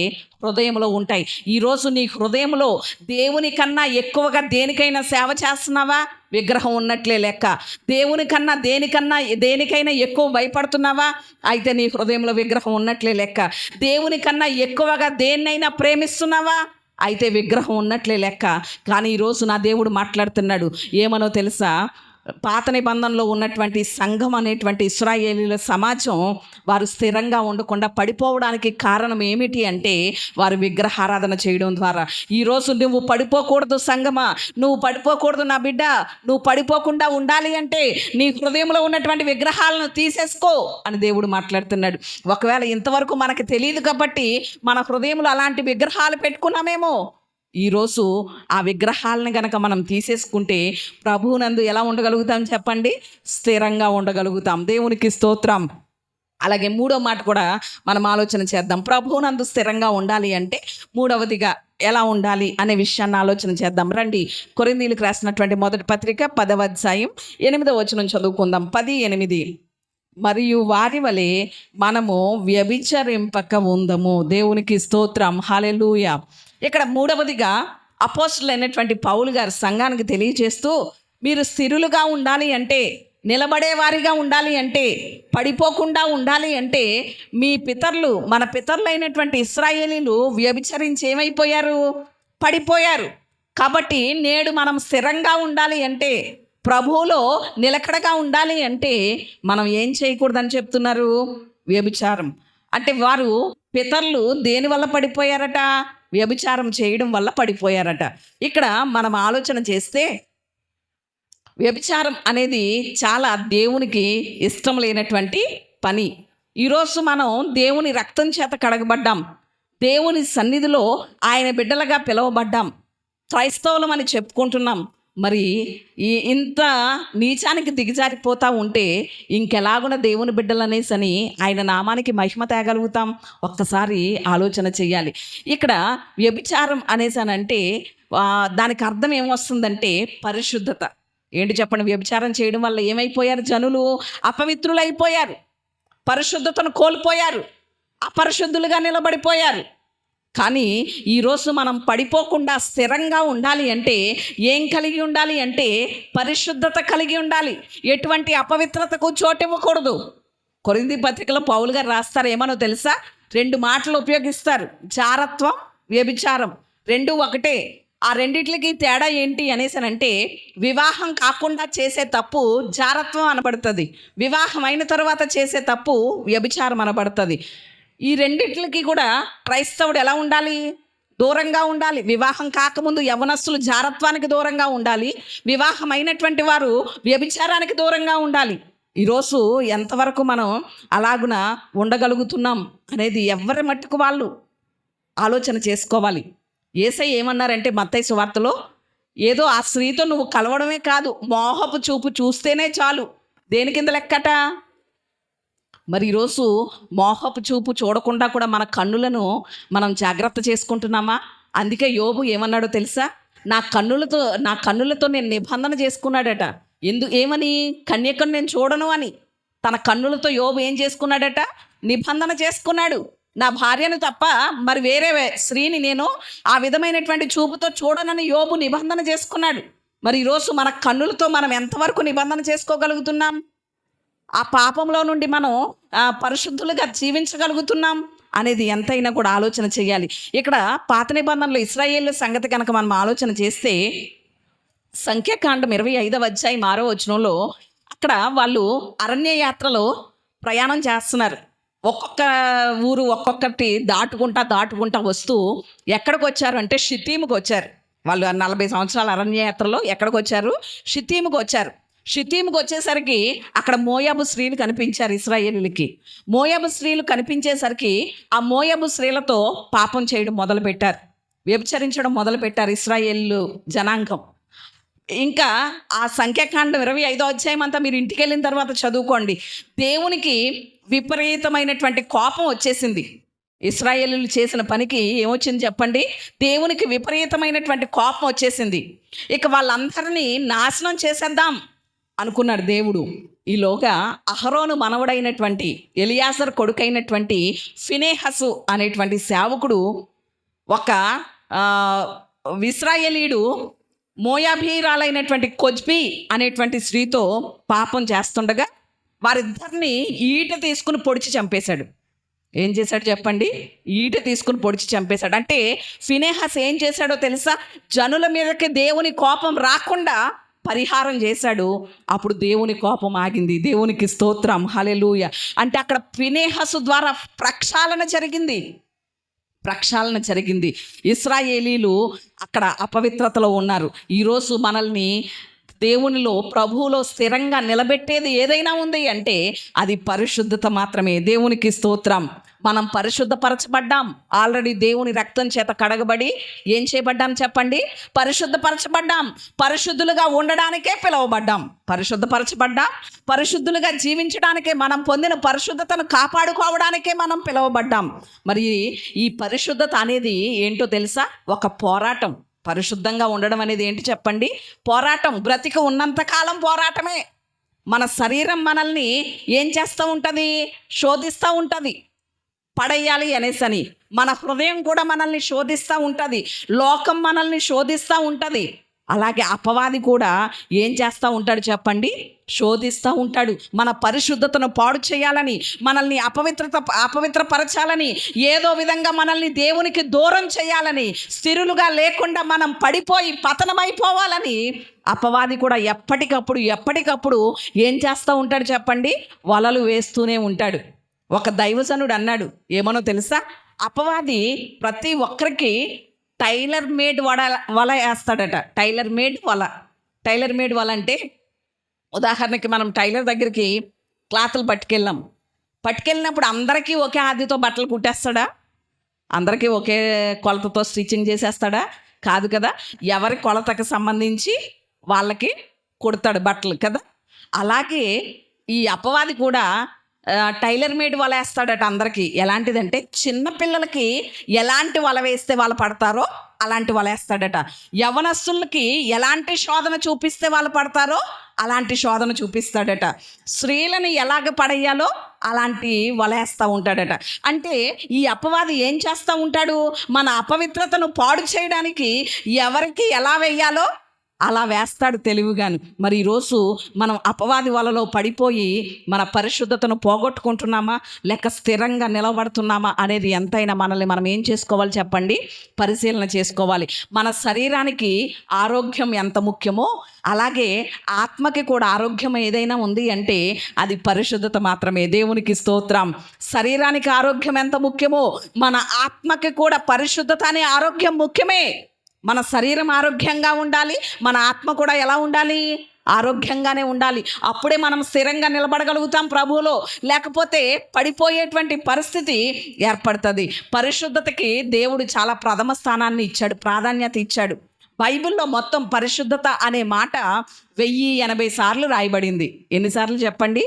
హృదయంలో ఉంటాయి. ఈరోజు నీ హృదయంలో దేవుని కన్నా ఎక్కువగా దేనికైనా సేవ చేస్తున్నావా? విగ్రహం ఉన్నట్లే లెక్క. దేవుని కన్నా దేనికైనా ఎక్కువ భయపడుతున్నావా? అయితే నీ హృదయంలో విగ్రహం ఉన్నట్లే లెక్క. దేవుని కన్నా ఎక్కువగా దేన్నైనా ప్రేమిస్తున్నావా? అయితే విగ్రహం ఉన్నట్లే లెక్క. కానీ ఈరోజు నా దేవుడు మాట్లాడుతున్నాడు. ఏమనో తెలుసా? పాత నిబంధనలో ఉన్నటువంటి సంఘం అనేటువంటి ఇశ్రాయేలీల సమాజం వారు స్థిరంగా ఉండకుండా పడిపోవడానికి కారణం ఏమిటి అంటే వారు విగ్రహారాధన చేయడం ద్వారా. ఈరోజు నువ్వు పడిపోకూడదు సంఘమా, నువ్వు పడిపోకూడదు నా బిడ్డ. నువ్వు పడిపోకుండా ఉండాలి అంటే నీ హృదయంలో ఉన్నటువంటి విగ్రహాలను తీసేసుకో అని దేవుడు మాట్లాడుతున్నాడు. ఒకవేళ ఇంతవరకు మనకు తెలియదు కాబట్టి మన హృదయంలో అలాంటి విగ్రహాలు పెట్టుకున్నామేమో. ఈరోజు ఆ విగ్రహాలను గనక మనం తీసేసుకుంటే ప్రభువునందు ఎలా ఉండగలుగుతాం చెప్పండి? స్థిరంగా ఉండగలుగుతాం. దేవునికి స్తోత్రం. అలాగే మూడో మాట కూడా మనం ఆలోచన చేద్దాం. ప్రభువునందు స్థిరంగా ఉండాలి అంటే మూడవదిగా ఎలా ఉండాలి అనే విషయాన్ని ఆలోచన చేద్దాం. రండి, కొరింథీయులకు రాసినటువంటి మొదటి పత్రిక 10వ అధ్యాయం 8వ వచనం చదువుకుందాం. 10:8. మరియు వారి వలె మనము వ్యభిచరింపక ఉందము. దేవునికి స్తోత్రం. హల్లెలూయా. ఇక్కడ మూడవదిగా అపోస్తలుడైనటువంటి పౌలు గారు సంఘానికి తెలియజేస్తూ, మీరు స్థిరులుగా ఉండాలి అంటే, నిలబడేవారిగా ఉండాలి అంటే, పడిపోకుండా ఉండాలి అంటే మన పితరులైనటువంటి ఇశ్రాయేలీలు వ్యభిచరించి ఏమైపోయారు? పడిపోయారు. కాబట్టి నేడు మనం స్థిరంగా ఉండాలి అంటే, ప్రభువులో నిలకడగా ఉండాలి అంటే మనం ఏం చేయకూడదని చెప్తున్నారు? వ్యభిచారం. అంటే వారు పితరులు దేని వల్ల పడిపోయారట? వ్యభిచారం చేయడం వల్ల పడిపోయారట. ఇక్కడ మనం ఆలోచన చేస్తే వ్యభిచారం అనేది చాలా దేవునికి ఇష్టం లేనటువంటి పని. ఈరోజు మనం దేవుని రక్తం చేత కడగబడ్డాం. దేవుని సన్నిధిలో ఆయన బిడ్డలుగా పిలువబడ్డాం. క్రైస్తవులం అని చెప్పుకుంటున్నాం. మరి ఇంత నీచానికి దిగజారిపోతూ ఉంటే ఇంకెలాగున దేవుని బిడ్డలనేసని ఆయన నామానికి మహిమ తేగలుగుతాం? ఒక్కసారి ఆలోచన చెయ్యాలి. ఇక్కడ వ్యభిచారం అనేసానంటే దానికి అర్థం ఏమొస్తుందంటే పరిశుద్ధత. ఏంటి చెప్పండి? వ్యభిచారం చేయడం వల్ల ఏమైపోయారు? జనులు అపవిత్రులైపోయారు, పరిశుద్ధతను కోల్పోయారు, అపరిశుద్ధులుగా నిలబడిపోయారు. కానీ ఈరోజు మనం పడిపోకుండా స్థిరంగా ఉండాలి అంటే ఏం కలిగి ఉండాలి అంటే పరిశుద్ధత కలిగి ఉండాలి. ఎటువంటి అపవిత్రతకు చోటు ఇవ్వకూడదు. కొరింథీ పత్రికలో పౌలు గారు రాస్తారు, ఏమనో తెలుసా? 2 మాటలు ఉపయోగిస్తారు. జారత్వం, వ్యభిచారం. 2 ఒకటే. ఆ రెండిట్లకి తేడా ఏంటి అనేసానంటే, వివాహం కాకుండా చేసే తప్పు జారత్వం అనబడుతుంది, వివాహం అయిన తర్వాత చేసే తప్పు వ్యభిచారం అనబడుతుంది. ఈ రెండిట్లకి కూడా క్రైస్తవుడు ఎలా ఉండాలి? దూరంగా ఉండాలి. వివాహం కాకముందు యవనస్తులు జారత్వానికి దూరంగా ఉండాలి, వివాహం అయినటువంటి వారు వ్యభిచారానికి దూరంగా ఉండాలి. ఈరోజు ఎంతవరకు మనం అలాగున ఉండగలుగుతున్నాం అనేది ఎవరి మట్టుకు వాళ్ళు ఆలోచన చేసుకోవాలి. యేసయ్య ఏమన్నారంటే మత్తయి సువార్తలో, ఏదో ఆ స్త్రీతో నువ్వు కలవడమే కాదు, మోహపు చూపు చూస్తేనే చాలు. దేని కింద లెక్కట? మరి ఈరోజు మోహపు చూపు చూడకుండా కూడా మన కన్నులను మనం జాగ్రత్త చేసుకుంటున్నామా? అందుకే యోబు ఏమన్నాడో తెలుసా? నా కన్నులతో నేను నిబంధన చేసుకున్నాడట. ఏమని? కన్యకను నేను చూడను అని. తన కన్నులతో యోబు ఏం చేసుకున్నాడట? నిబంధన చేసుకున్నాడు. నా భార్యను తప్ప మరి వేరే స్త్రీని నేను ఆ విధమైనటువంటి చూపుతో చూడనని యోబు నిబంధన చేసుకున్నాడు. మరి ఈరోజు మన కన్నులతో మనం ఎంతవరకు నిబంధన చేసుకోగలుగుతున్నాం? ఆ పాపంలో నుండి మనం పరిశుద్ధులుగా జీవించగలుగుతున్నాం అనేది ఎంతైనా కూడా ఆలోచన చేయాలి. ఇక్కడ పాత నిబంధనలో ఇశ్రాయేలు సంగతి కనుక మనం ఆలోచన చేస్తే, సంఖ్యాకాండం 25వ అధ్యాయం 6వ వచనంలో అక్కడ వాళ్ళు అరణ్య యాత్రలో ప్రయాణం చేస్తున్నారు. ఒక్కొక్క ఊరు ఒక్కొక్కటి దాటుకుంటా వస్తూ ఎక్కడికి వచ్చారు అంటే షిత్తీముకు వచ్చారు. వాళ్ళు 40 సంవత్సరాల అరణ్య యాత్రలో ఎక్కడికి వచ్చారు? షిత్తీముకు వచ్చారు. షిత్తీముకు వచ్చేసరికి అక్కడ మోయాబు స్త్రీలు కనిపించారు ఇశ్రాయేలులకి. మోయాబు స్త్రీలు కనిపించేసరికి ఆ మోయాబు స్త్రీలతో పాపం చేయడం మొదలుపెట్టారు, వ్యభిచరించడం మొదలుపెట్టారు ఇశ్రాయేలు జనాంగం. ఇంకా ఆ సంఖ్యాకాండం 25వ అధ్యాయం అంతా మీరు ఇంటికి వెళ్ళిన తర్వాత చదువుకోండి. దేవునికి విపరీతమైనటువంటి కోపం వచ్చేసింది. ఇశ్రాయేలీయులు చేసిన పనికి ఏమొచ్చింది చెప్పండి? దేవునికి విపరీతమైనటువంటి కోపం వచ్చేసింది. ఇక వాళ్ళందరినీ నాశనం చేసేద్దాం అనుకున్నాడు దేవుడు. ఈలోగా అహరోను మనవడైనటువంటి ఎలియాజరు కొడుకైనటువంటి ఫినెహసు అనేటువంటి సేవకుడు ఒక ఇశ్రాయేలీయుడు మోయాబీరాలైనటువంటి కొజ్బీ అనేటువంటి స్త్రీతో పాపం చేస్తుండగా వారిద్దరిని ఈట తీసుకుని పొడిచి చంపేశాడు. ఏం చేశాడు చెప్పండి? ఈట తీసుకుని పొడిచి చంపేశాడు. అంటే ఫినెహస్ ఏం చేశాడో తెలుసా? జనుల మీదకి దేవుని కోపం రాకుండా పరిహారం చేశాడు. అప్పుడు దేవుని కోపం ఆగింది. దేవునికి స్తోత్రం, హల్లెలూయా. అంటే అక్కడ ఫినెహసు ద్వారా ప్రక్షాళన జరిగింది. ఇశ్రాయేలీలు అక్కడ అపవిత్రతలో ఉన్నారు. ఈరోజు మనల్ని దేవునిలో, ప్రభువులో స్థిరంగా నిలబెట్టేది ఏదైనా ఉంది అంటే అది పరిశుద్ధత మాత్రమే. దేవునికి స్తోత్రం. మనం పరిశుద్ధపరచబడ్డాం. ఆల్రెడీ దేవుని రక్తం చేత కడగబడి ఏం చేయబడ్డాం చెప్పండి? పరిశుద్ధపరచబడ్డాం. పరిశుద్ధులుగా ఉండడానికే పిలువబడ్డాం. పరిశుద్ధపరచబడ్డాం. పరిశుద్ధులుగా జీవించడానికే, మనం పొందిన పరిశుద్ధతను కాపాడుకోవడానికే మనం పిలువబడ్డాం. మరి ఈ పరిశుద్ధత అనేది ఏంటో తెలుసా? ఒక పోరాటం. పరిశుద్ధంగా ఉండడం అనేది ఏంటి చెప్పండి? పోరాటం. బ్రతికి ఉన్నంతకాలం పోరాటమే. మన శరీరం మనల్ని ఏం చేస్తూ ఉంటుంది? శోధిస్తూ ఉంటుంది, పడేయాలి అనేసని. మన హృదయం కూడా మనల్ని శోధిస్తూ ఉంటుంది, లోకం మనల్ని శోధిస్తూ ఉంటుంది. అలాగే అపవాది కూడా ఏం చేస్తూ ఉంటాడు చెప్పండి? శోధిస్తూ ఉంటాడు. మన పరిశుద్ధతను పాడు చేయాలని, మనల్ని అపవిత్రపరచాలని, ఏదో విధంగా మనల్ని దేవునికి దూరం చేయాలని, స్థిరులుగా లేకుండా మనం పడిపోయి పతనమైపోవాలని అపవాది కూడా ఎప్పటికప్పుడు ఏం చేస్తూ ఉంటాడు చెప్పండి? వలలు వేస్తూనే ఉంటాడు. ఒక దైవజనుడు అన్నాడు, ఏమనో తెలుసా? అపవాది ప్రతి ఒక్కరికి టైలర్ మేడ్ వల వేస్తాడట. టైలర్ మేడ్ వల అంటే, ఉదాహరణకి మనం టైలర్ దగ్గరికి క్లాతులు పట్టుకెళ్ళినప్పుడు అందరికీ ఒకే ఆదితో బట్టలు కుట్టేస్తాడా? అందరికీ ఒకే కొలతతో స్టిచ్చింగ్ చేసేస్తాడా? కాదు కదా. ఎవరి కొలతకు సంబంధించి వాళ్ళకి కుడతాడు బట్టలు కదా. అలాగే ఈ అపవాది కూడా టైలర్ మేడ్ వల వేస్తాడట అందరికీ. ఎలాంటిదంటే, చిన్న పిల్లలకి ఎలాంటి వల వేస్తే వాళ్ళు పడతారో అలాంటి వల వేస్తాడట. యవనస్తులకి ఎలాంటి శోధన చూపిస్తే వాళ్ళు పడతారో అలాంటి శోధన చూపిస్తాడట. స్త్రీలను ఎలాగ పడేయాలో అలాంటి వలేస్తూ ఉంటాడట. అంటే ఈ అపవాది ఏం చేస్తూ ఉంటాడు? మన అపవిత్రతను పాడు చేయడానికి ఎవరికి ఎలా వేయాలో అలా వేస్తాడు తెలివిగాను. మరి ఈరోజు మనం అపవాది వలలో పడిపోయి మన పరిశుద్ధతను పోగొట్టుకుంటున్నామా, లేక స్థిరంగా నిలబడుతున్నామా అనేది ఎంతైనా మనల్ని మనం ఏం చేసుకోవాలి చెప్పండి? పరిశీలన చేసుకోవాలి. మన శరీరానికి ఆరోగ్యం ఎంత ముఖ్యమో అలాగే ఆత్మకి కూడా ఆరోగ్యం ఏదైనా ఉంది అంటే అది పరిశుద్ధత మాత్రమే. దేవునికి స్తోత్రం. శరీరానికి ఆరోగ్యం ఎంత ముఖ్యమో మన ఆత్మకి కూడా పరిశుద్ధత అనే ఆరోగ్యం ముఖ్యమే. మన శరీరం ఆరోగ్యంగా ఉండాలి, మన ఆత్మ కూడా ఎలా ఉండాలి? ఆరోగ్యంగానే ఉండాలి. అప్పుడే మనం స్థిరంగా నిలబడగలుగుతాం ప్రభువులో. లేకపోతే పడిపోయేటువంటి పరిస్థితి ఏర్పడుతుంది. పరిశుద్ధతకి దేవుడు చాలా ప్రథమ స్థానాన్ని ఇచ్చాడు, ప్రాధాన్యత ఇచ్చాడు. బైబిల్లో మొత్తం పరిశుద్ధత అనే మాట 1080 సార్లు రాయబడింది. ఎన్నిసార్లు చెప్పండి?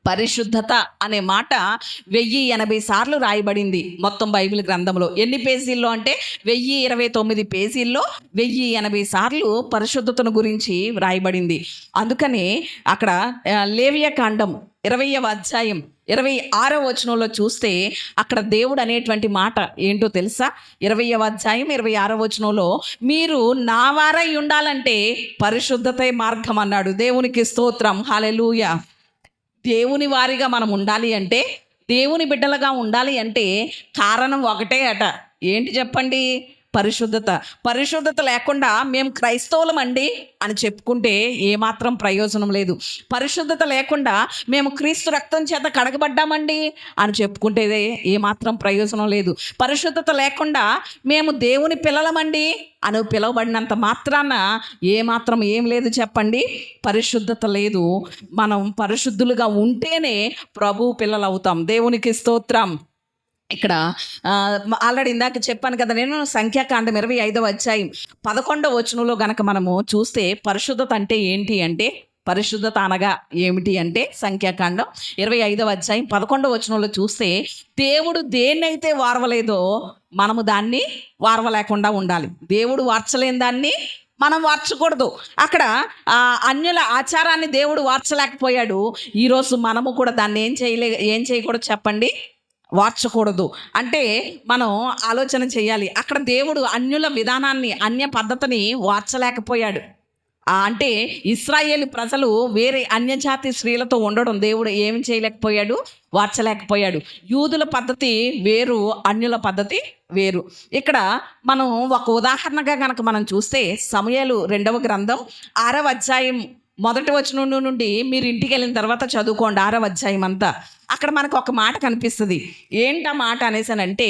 పరిశుద్ధత అనే మాట 1080 సార్లు రాయబడింది మొత్తం బైబిల్ గ్రంథంలో. ఎన్ని పేజీల్లో అంటే 1029 పేజీల్లో 1080 సార్లు పరిశుద్ధతను గురించి రాయబడింది. అందుకనే అక్కడ లేవియకాండం 20వ అధ్యాయం 26వ వచనంలో చూస్తే అక్కడ దేవుడు అనేటువంటి మాట ఏంటో తెలుసా? 20వ అధ్యాయం 26వ వచనంలో, మీరు నా వారై ఉండాలంటే పరిశుద్ధతే మార్గం అన్నాడు. దేవునికి స్తోత్రం, హల్లెలూయా. దేవుని వారిగా మనం ఉండాలి అంటే, దేవుని బిడ్డలుగా ఉండాలి అంటే కారణం ఒకటే అట. ఏంటి చెప్పండి? పరిశుద్ధత. పరిశుద్ధత లేకుండా మేము క్రైస్తవులం అండి అని చెప్పుకుంటే ఏమాత్రం ప్రయోజనం లేదు. పరిశుద్ధత లేకుండా మేము క్రీస్తు రక్తం చేత కడగబడ్డామండి అని చెప్పుకుంటే ఏమాత్రం ప్రయోజనం లేదు. పరిశుద్ధత లేకుండా మేము దేవుని పిల్లలమండి అని పిలువబడినంత మాత్రాన ఏమాత్రం ఏం లేదు చెప్పండి. పరిశుద్ధత లేదు. మనం పరిశుద్ధులుగా ఉంటేనే ప్రభు పిల్లలు అవుతాం. దేవునికి స్తోత్రం. ఇక్కడ ఆల్రెడీ ఇందాక చెప్పాను కదా నేను, సంఖ్యాకాండం 25వ అధ్యాయం 11వ వచనంలో గనక మనము చూస్తే పరిశుద్ధత అంటే ఏంటి అంటే, పరిశుద్ధత అనగా ఏమిటి అంటే, సంఖ్యాకాండం 25వ అధ్యాయం 11వ వచనంలో చూస్తే, దేవుడు దేన్నైతే వారవలేదో మనము దాన్ని వారవలేకుండా ఉండాలి. దేవుడు వార్చలేని దాన్ని మనం వార్చకూడదు. అక్కడ అన్యుల ఆచారాన్ని దేవుడు వార్చలేకపోయాడు. ఈరోజు మనము కూడా దాన్ని ఏం చేయకూడదు చెప్పండి? వార్చకూడదు. అంటే మనం ఆలోచన చేయాలి. అక్కడ దేవుడు అన్యుల విధానాన్ని, అన్య పద్ధతిని వార్చలేకపోయాడు. అంటే ఇశ్రాయేలు ప్రజలు వేరే అన్యజాతి స్త్రీలతో ఉండడం దేవుడు ఏమి చేయలేకపోయాడు? వార్చలేకపోయాడు. యూదుల పద్ధతి వేరు, అన్యుల పద్ధతి వేరు. ఇక్కడ మనం ఒక ఉదాహరణగా కనుక మనం చూస్తే, సమూయేలు 2వ గ్రంథం 6వ అధ్యాయం 1వ వచనం నుండి మీరు ఇంటికి వెళ్ళిన తర్వాత చదువుకోండి 6వ అధ్యాయం అంతా. అక్కడ మనకు ఒక మాట కనిపిస్తుంది. ఏంటా మాట అనేసానంటే,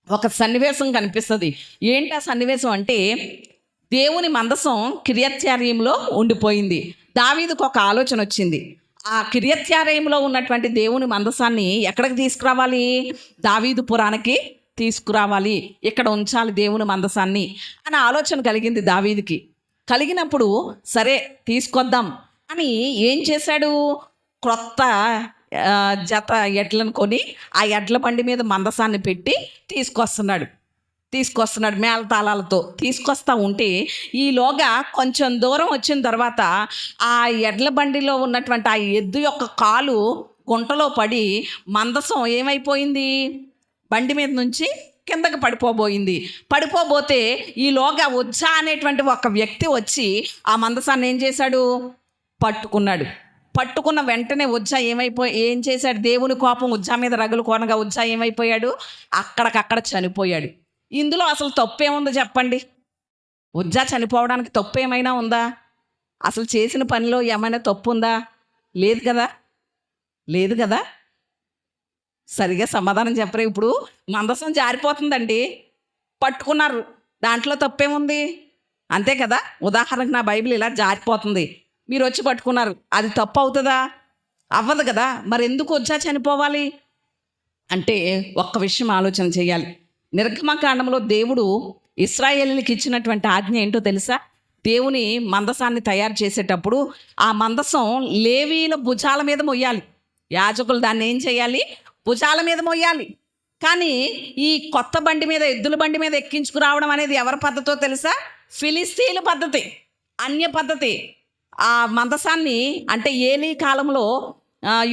ఒక సన్నివేశం కనిపిస్తుంది. ఏంటా సన్నివేశం అంటే, దేవుని మందసం కిర్యత్యారీంలో ఉండిపోయింది. దావీదుకు ఒక ఆలోచన వచ్చింది. ఆ కిర్యత్యారీంలో ఉన్నటువంటి దేవుని మందసాన్ని ఎక్కడికి తీసుకురావాలి? దావీదు పురానికి తీసుకురావాలి, ఇక్కడ ఉంచాలి దేవుని మందసాన్ని అనే ఆలోచన కలిగింది దావీదుకి. కలిగినప్పుడు సరే తీసుకొద్దాం అని ఏం చేశాడు? క్రొత్త జత ఎడ్లను కొని ఆ ఎడ్ల బండి మీద మందసాన్ని పెట్టి తీసుకొస్తున్నాడు మేళతాళాలతో తీసుకొస్తా ఉంటే, ఈలోగా కొంచెం దూరం వచ్చిన తర్వాత ఆ ఎడ్ల బండిలో ఉన్నటువంటి ఆ ఎద్దు యొక్క కాలు గుంటలో పడి మందసం ఏమైపోయింది? బండి మీద నుంచి కిందకి పడిపోబోతే ఈలోగా ఉజ్జా అనేటువంటి ఒక వ్యక్తి వచ్చి ఆ మందసాన్ని ఏం చేశాడు? పట్టుకున్న వెంటనే ఉజ్జా ఏం చేశాడు? దేవుని కోపం ఉజ్జా మీద రగులు కోనగా ఉజ్జా ఏమైపోయాడు? అక్కడికక్కడ చనిపోయాడు. ఇందులో అసలు తప్పేముందో చెప్పండి? ఉజ్జా చనిపోవడానికి తప్పు ఏమైనా ఉందా? అసలు చేసిన పనిలో ఏమైనా తప్పు ఉందా? లేదు కదా. సరిగా సమాధానం చెప్పరు. ఇప్పుడు మందసం జారిపోతుందండి, పట్టుకున్నారు, దాంట్లో తప్పేముంది? అంతే కదా. ఉదాహరణకు నా బైబిల్ ఇలా జారిపోతుంది, మీరు వచ్చి పట్టుకున్నారు, అది తప్పు అవుతుందా? అవ్వదు కదా. మరి ఎందుకు ఉజ్జా చనిపోవాలి అంటే ఒక్క విషయం ఆలోచన చేయాలి. నిర్గమకాండంలో దేవుడు ఇశ్రాయేలుకి ఇచ్చినటువంటి ఆజ్ఞ ఏంటో తెలుసా? దేవుని మందసాన్ని తయారు చేసేటప్పుడు ఆ మందసం లేవీల భుజాల మీద మొయ్యాలి. యాజకులు దాన్ని ఏం చేయాలి? భుజాల మీద మొయ్యాలి. కానీ ఈ కొత్త బండి మీద, ఎద్దుల బండి మీద ఎక్కించుకురావడం అనేది ఎవరి పద్ధతో తెలుసా? ఫిలిస్తీన్ల పద్ధతి, అన్య పద్ధతి. ఆ మందసాన్ని అంటే ఏలీ కాలంలో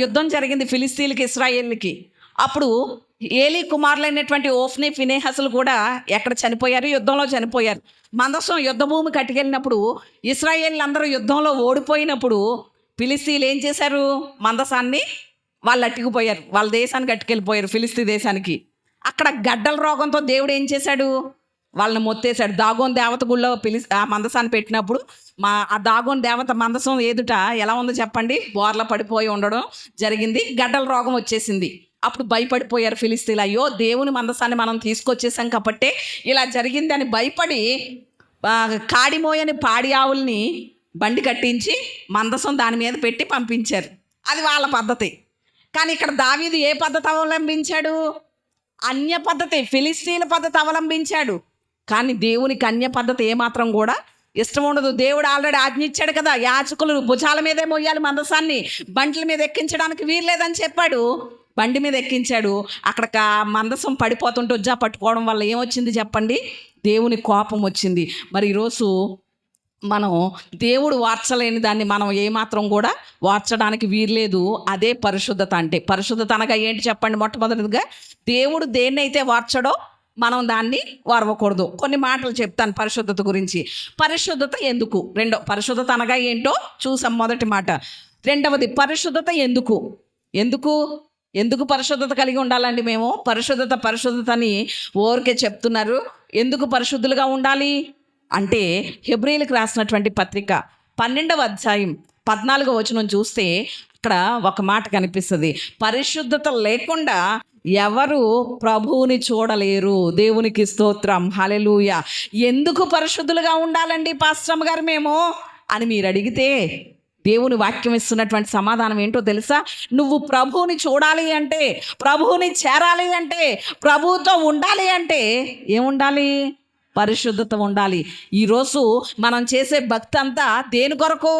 యుద్ధం జరిగింది ఫిలిస్తీన్లకి ఇశ్రాయేళ్ళకి. అప్పుడు ఏలీ కుమారులైనటువంటి ఓఫ్ని, ఫినెహసులు కూడా ఎక్కడ చనిపోయారు? యుద్ధంలో చనిపోయారు. మందసం యుద్ధ భూమి కట్టుకెళ్ళినప్పుడు ఇశ్రాయేళ్ళందరూ యుద్ధంలో ఓడిపోయినప్పుడు ఫిలిస్తీన్లు ఏం చేశారు? మందసాన్ని వాళ్ళు అట్టుకుపోయారు, వాళ్ళ దేశానికి అట్టుకెళ్ళిపోయారు, ఫిలిస్తీ దేశానికి. అక్కడ గడ్డల రోగంతో దేవుడు ఏం చేశాడు? వాళ్ళని మొత్తేశాడు. దాగోన్ దేవత గుళ్ళో ఆ మందసాన్ని పెట్టినప్పుడు ఆ దాగోన్ దేవత మందసం ఎదుట ఎలా ఉందో చెప్పండి? బోర్ల పడిపోయి ఉండడం జరిగింది. గడ్డల రోగం వచ్చేసింది. అప్పుడు భయపడిపోయారు ఫిలిస్తీన్లు. అయ్యో, దేవుని మందసాన్ని మనం తీసుకొచ్చేసాం కాబట్టి ఇలా జరిగింది అని భయపడి కాడిమోయని పాడి ఆవుల్ని బండి కట్టించి మందసం దాని మీద పెట్టి పంపించారు. అది వాళ్ళ పద్ధతి. కానీ ఇక్కడ దావీదు ఏ పద్ధతి అవలంబించాడు? అన్య పద్ధతి, ఫిలిస్తీన్ల పద్ధతి అవలంబించాడు. కానీ దేవునికి అన్య పద్ధతి ఏమాత్రం కూడా ఇష్టం ఉండదు. దేవుడు ఆల్రెడీ ఆజ్ఞ ఇచ్చాడు కదా, యాజకులు భుజాల మీదే మోయాలి మందసాన్ని, బండ్ల మీద ఎక్కించడానికి వీల్లేదని చెప్పాడు. బండి మీద ఎక్కించాడు. అక్కడ మందసం పడిపోతుంటే ఉజ్జా పట్టుకోవడం వల్ల ఏమొచ్చింది చెప్పండి? దేవుని కోపం వచ్చింది. మరి ఈరోజు మనం దేవుడు వార్చలేని దాన్ని మనం ఏమాత్రం కూడా వార్చడానికి వీల్లేదు. అదే పరిశుద్ధత అంటే. పరిశుద్ధత అనగా ఏంటి చెప్పండి? మొట్టమొదటిగా దేవుడు దేన్నైతే వార్చడో మనం దాన్ని వారవకూడదు. కొన్ని మాటలు చెప్తాను పరిశుద్ధత గురించి. పరిశుద్ధత ఎందుకు? పరిశుద్ధత అనగా ఏంటో చూసాం మొదటి మాట. రెండవది, పరిశుద్ధత ఎందుకు ఎందుకు పరిశుద్ధత కలిగి ఉండాలండి? మేము పరిశుద్ధతని ఊరికే చెప్తున్నారు. ఎందుకు పరిశుద్ధులుగా ఉండాలి అంటే, హెబ్రీయులకు రాసినటువంటి పత్రిక 12వ అధ్యాయం 14వ వచనం చూస్తే అక్కడ ఒక మాట కనిపిస్తుంది. పరిశుద్ధత లేకుండా ఎవరు ప్రభువుని చూడలేరు. దేవునికి స్తోత్రం, హల్లెలూయా. ఎందుకు పరిశుద్ధులుగా ఉండాలండి పాస్టమ్ గారు మేము అని మీరు అడిగితే, దేవుని వాక్యం ఇస్తున్నటువంటి సమాధానం ఏంటో తెలుసా? నువ్వు ప్రభువుని చూడాలి అంటే, ప్రభువుని చేరాలి అంటే, ప్రభువుతో ఉండాలి అంటే ఏముండాలి? పరిశుద్ధత ఉండాలి. ఈరోజు మనం చేసే భక్తి అంతా దేని కొరకు?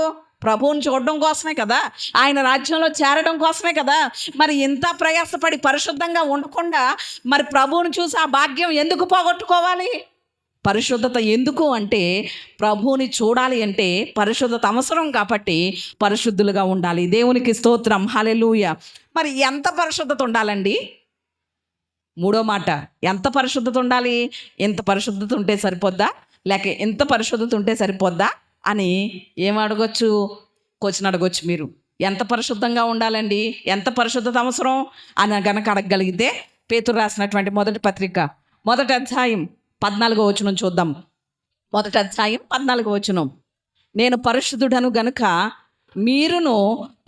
ప్రభువుని చూడడం కోసమే కదా, ఆయన రాజ్యంలో చేరడం కోసమే కదా. మరి ఇంత ప్రయాసపడి పరిశుద్ధంగా ఉండకుండా మరి ప్రభువుని చూసి ఆ భాగ్యం ఎందుకు పోగొట్టుకోవాలి? పరిశుద్ధత ఎందుకు అంటే, ప్రభువుని చూడాలి అంటే పరిశుద్ధత అవసరం కాబట్టి పరిశుద్ధులుగా ఉండాలి. దేవునికి స్తోత్రం, హల్లెలూయా. మరి ఎంత పరిశుద్ధత ఉండాలండి? మూడో మాట, ఎంత పరిశుద్ధత ఉండాలి? ఎంత పరిశుద్ధత ఉంటే సరిపోద్దా, లేక ఎంత పరిశుద్ధత ఉంటే సరిపోద్దా అని క్వశ్చన్ అడగొచ్చు మీరు. ఎంత పరిశుద్ధంగా ఉండాలండి, ఎంత పరిశుద్ధత అవసరం అని గనక అడగగలిగితే, పేతురు రాసినటువంటి మొదటి పత్రిక 1వ అధ్యాయం 14వ వచనం చూద్దాం. 1వ అధ్యాయం 14వ వచనం. నేను పరిశుద్ధుడను గనుక మీరును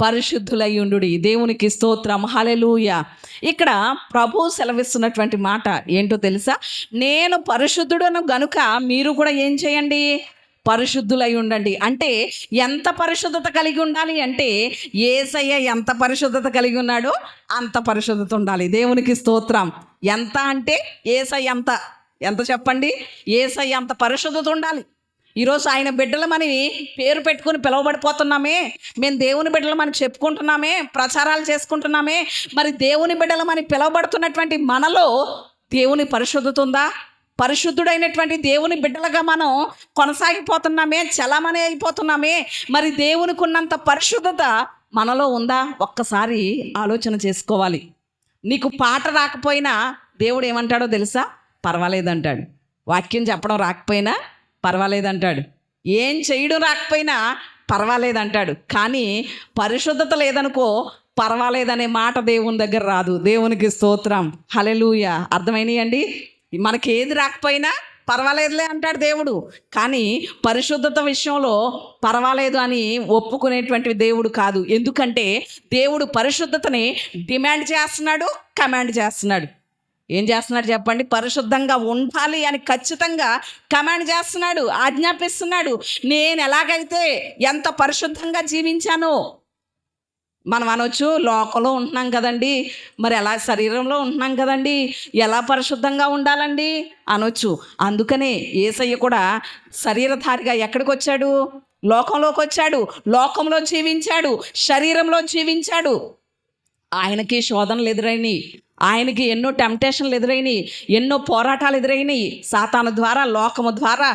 పరిశుద్ధులై ఉండుడి. దేవునికి స్తోత్రం, హల్లెలూయా. ఇక్కడ ప్రభు సెలవిస్తున్నటువంటి మాట ఏంటో తెలుసా? నేను పరిశుద్ధుడను గనుక మీరు కూడా ఏం చేయండి? పరిశుద్ధులై ఉండండి. అంటే ఎంత పరిశుద్ధత కలిగి ఉండాలి అంటే, యేసయ్య ఎంత పరిశుద్ధత కలిగి ఉన్నాడో అంత పరిశుద్ధత ఉండాలి. దేవునికి స్తోత్రం. ఎంత అంటే యేసయ్య ఎంత చెప్పండి? యేసయ్య అంత పరిశుద్ధత ఉండాలి. ఈరోజు ఆయన బిడ్డలమని పేరు పెట్టుకుని పిలువబడిపోతున్నామే, మేము దేవుని బిడ్డలమని చెప్పుకుంటున్నామే, ప్రచారాలు చేసుకుంటున్నామే. మరి దేవుని బిడ్డలమని పిలువబడుతున్నటువంటి మనలో దేవుని పరిశుద్ధత ఉందా? పరిశుద్ధుడైనటువంటి దేవుని బిడ్డలుగా మనం కొనసాగిపోతున్నామే, చలామణి అయిపోతున్నామే. మరి దేవునికి ఉన్నంత పరిశుద్ధత మనలో ఉందా? ఒక్కసారి ఆలోచన చేసుకోవాలి. నీకు పాట రాకపోయినా దేవుడు ఏమంటాడో తెలుసా? పర్వాలేదంటాడు. వాక్యం చెప్పడం రాకపోయినా పర్వాలేదంటాడు. ఏం చేయడం రాకపోయినా పర్వాలేదంటాడు. కానీ పరిశుద్ధత లేదనుకో, పర్వాలేదనే మాట దేవుని దగ్గర రాదు. దేవునికి స్తోత్రం, హల్లెలూయా. అర్థమైనాయండి? మనకి ఏది రాకపోయినా పర్వాలేదులే అంటాడు దేవుడు. కానీ పరిశుద్ధత విషయంలో పర్వాలేదు అని ఒప్పుకునేటువంటి దేవుడు కాదు. ఎందుకంటే దేవుడు పరిశుద్ధతని డిమాండ్ చేస్తున్నాడు, కమాండ్ చేస్తున్నాడు. ఏం చేస్తున్నాడు చెప్పండి? పరిశుద్ధంగా ఉండాలి అని ఖచ్చితంగా కమాండ్ చేస్తున్నాడు, ఆజ్ఞాపిస్తున్నాడు. నేను ఎలాగైతే ఎంత పరిశుద్ధంగా జీవించానో, మనం అనొచ్చు లోకంలో ఉంటున్నాం కదండి, మరి ఎలా శరీరంలో ఉంటున్నాం కదండి, ఎలా పరిశుద్ధంగా ఉండాలండి అనొచ్చు. అందుకనే యేసయ్య కూడా శరీరధారిగా ఎక్కడికి వచ్చాడు? లోకంలోకి వచ్చాడు. లోకంలో జీవించాడు, శరీరంలో జీవించాడు. ఆయనకి శోధనలు ఎదురైనాయి, ఆయనకి ఎన్నో టెంప్టేషన్లు ఎదురైనాయి, ఎన్నో పోరాటాలు ఎదురైనాయి. సాతాను ద్వారా, లోకము ద్వారా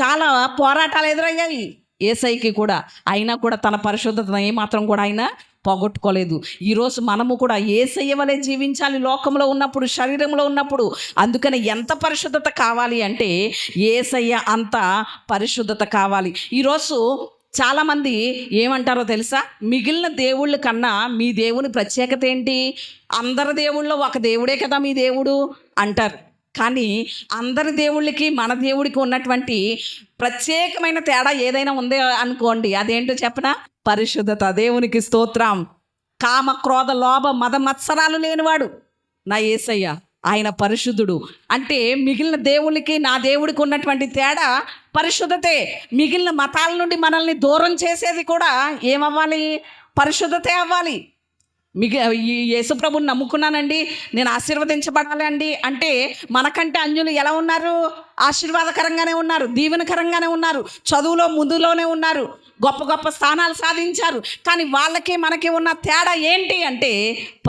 చాలా పోరాటాలు ఎదురయ్యాయి యేసయ్యకి కూడా. అయినా కూడా తన పరిశుద్ధతను ఏమాత్రం కూడా ఆయన పోగొట్టుకోలేదు. ఈరోజు మనము కూడా యేసయ్య వలె జీవించాలి లోకంలో ఉన్నప్పుడు, శరీరంలో ఉన్నప్పుడు. అందుకని ఎంత పరిశుద్ధత కావాలి అంటే యేసయ్య అంత పరిశుద్ధత కావాలి. ఈరోజు చాలామంది ఏమంటారో తెలుసా? మిగిలిన దేవుళ్ళ కన్నా మీ దేవుని ప్రత్యేకత ఏంటి? అందరి దేవుళ్ళలో ఒక దేవుడే కదా మీ దేవుడు అంటారు. కానీ అందరి దేవుళ్ళకి మన దేవుడికి ఉన్నటువంటి ప్రత్యేకమైన తేడా ఏదైనా ఉందే అనుకోండి, అదేంటో చెప్పనా? పరిశుద్ధత. దేవునికి స్తోత్రం. కామ, క్రోధ, లోభ, మద, మత్సరాలు లేనివాడు నా యేసయ్య. ఆయన పరిశుద్ధుడు. అంటే మిగిలిన దేవుళ్ళకి నా దేవుడికి ఉన్నటువంటి తేడా పరిశుద్ధతే. మిగిలిన మతాల నుండి మనల్ని దూరం చేసేది కూడా ఏమవ్వాలి? పరిశుద్ధతే అవ్వాలి. మీకు ఈ యేసుప్రభుని నమ్ముకున్నానండి, నేను ఆశీర్వదించబడాలి అండి అంటే మనకంటే అన్యులు ఎలా ఉన్నారు? ఆశీర్వాదకరంగానే ఉన్నారు, దీవెనకరంగానే ఉన్నారు, చదువులో ముందులోనే ఉన్నారు, గొప్ప గొప్ప స్థానాలు సాధించారు. కానీ వాళ్ళకి మనకి ఉన్న తేడా ఏంటి అంటే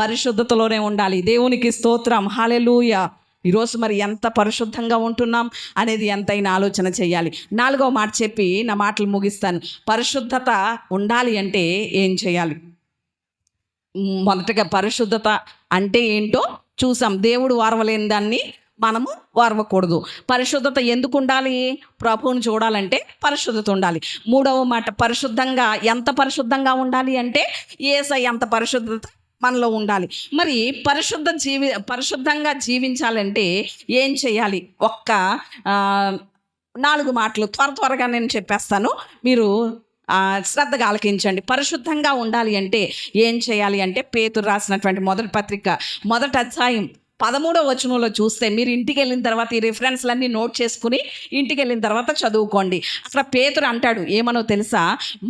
పరిశుద్ధతలోనే ఉండాలి. దేవునికి స్తోత్రం, హల్లెలూయా. ఈరోజు మరి ఎంత పరిశుద్ధంగా ఉంటున్నాం అనేది ఎంతైనా ఆలోచన చేయాలి. 4వ మాట చెప్పి నా మాటలు ముగిస్తాను. పరిశుద్ధత ఉండాలి అంటే ఏం చేయాలి? మొదటగా పరిశుద్ధత అంటే ఏంటో చూసాం. దేవుడు ఓర్వలేని దాన్ని మనము ఓర్వకూడదు. పరిశుద్ధత ఎందుకు ఉండాలి? ప్రభువుని చూడాలంటే పరిశుద్ధత ఉండాలి. 3వ మాట పరిశుద్ధంగా, ఎంత పరిశుద్ధంగా ఉండాలి అంటే యేసయ్య అంత పరిశుద్ధత మనలో ఉండాలి. మరి పరిశుద్ధంగా జీవించాలంటే ఏం చేయాలి? 4 మాటలు త్వరగా నేను చెప్పేస్తాను, మీరు శ్రద్ధగా ఆలకించండి. పరిశుద్ధంగా ఉండాలి అంటే ఏం చేయాలి అంటే పేతురు రాసినటువంటి మొదటి పత్రిక 1వ అధ్యాయం 13వ వచనంలో చూస్తే, మీరు ఇంటికి వెళ్ళిన తర్వాత ఈ రిఫరెన్స్లన్నీ నోట్ చేసుకుని ఇంటికి వెళ్ళిన తర్వాత చదువుకోండి. అక్కడ పేతురు అంటాడు ఏమనో తెలుసా?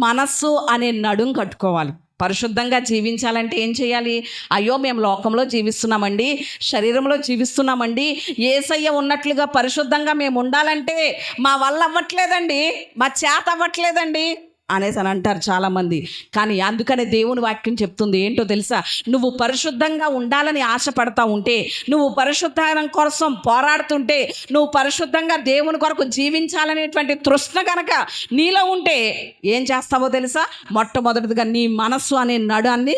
మనస్సు అనే నడుం కట్టుకోవాలి. పరిశుద్ధంగా జీవించాలంటే ఏం చేయాలి? అయ్యో మేము లోకంలో జీవిస్తున్నామండి, శరీరంలో జీవిస్తున్నామండి, యేసయ్య ఉన్నట్లుగా పరిశుద్ధంగా మేము ఉండాలంటే మా వల్ల అవ్వట్లేదండి, మా చేత అవ్వట్లేదండి అనేసి అని అంటారు చాలామంది. కానీ అందుకనే దేవుని వాక్యం చెప్తుంది ఏంటో తెలుసా? నువ్వు పరిశుద్ధంగా ఉండాలని ఆశపడతా ఉంటే, నువ్వు పరిశుద్ధం కోసం పోరాడుతుంటే, నువ్వు పరిశుద్ధంగా దేవుని కొరకు జీవించాలనేటువంటి తృష్ణ కనుక నీలో ఉంటే ఏం చేస్తావో తెలుసా? మొట్టమొదటిగా నీ మనస్సు అనే నడాన్ని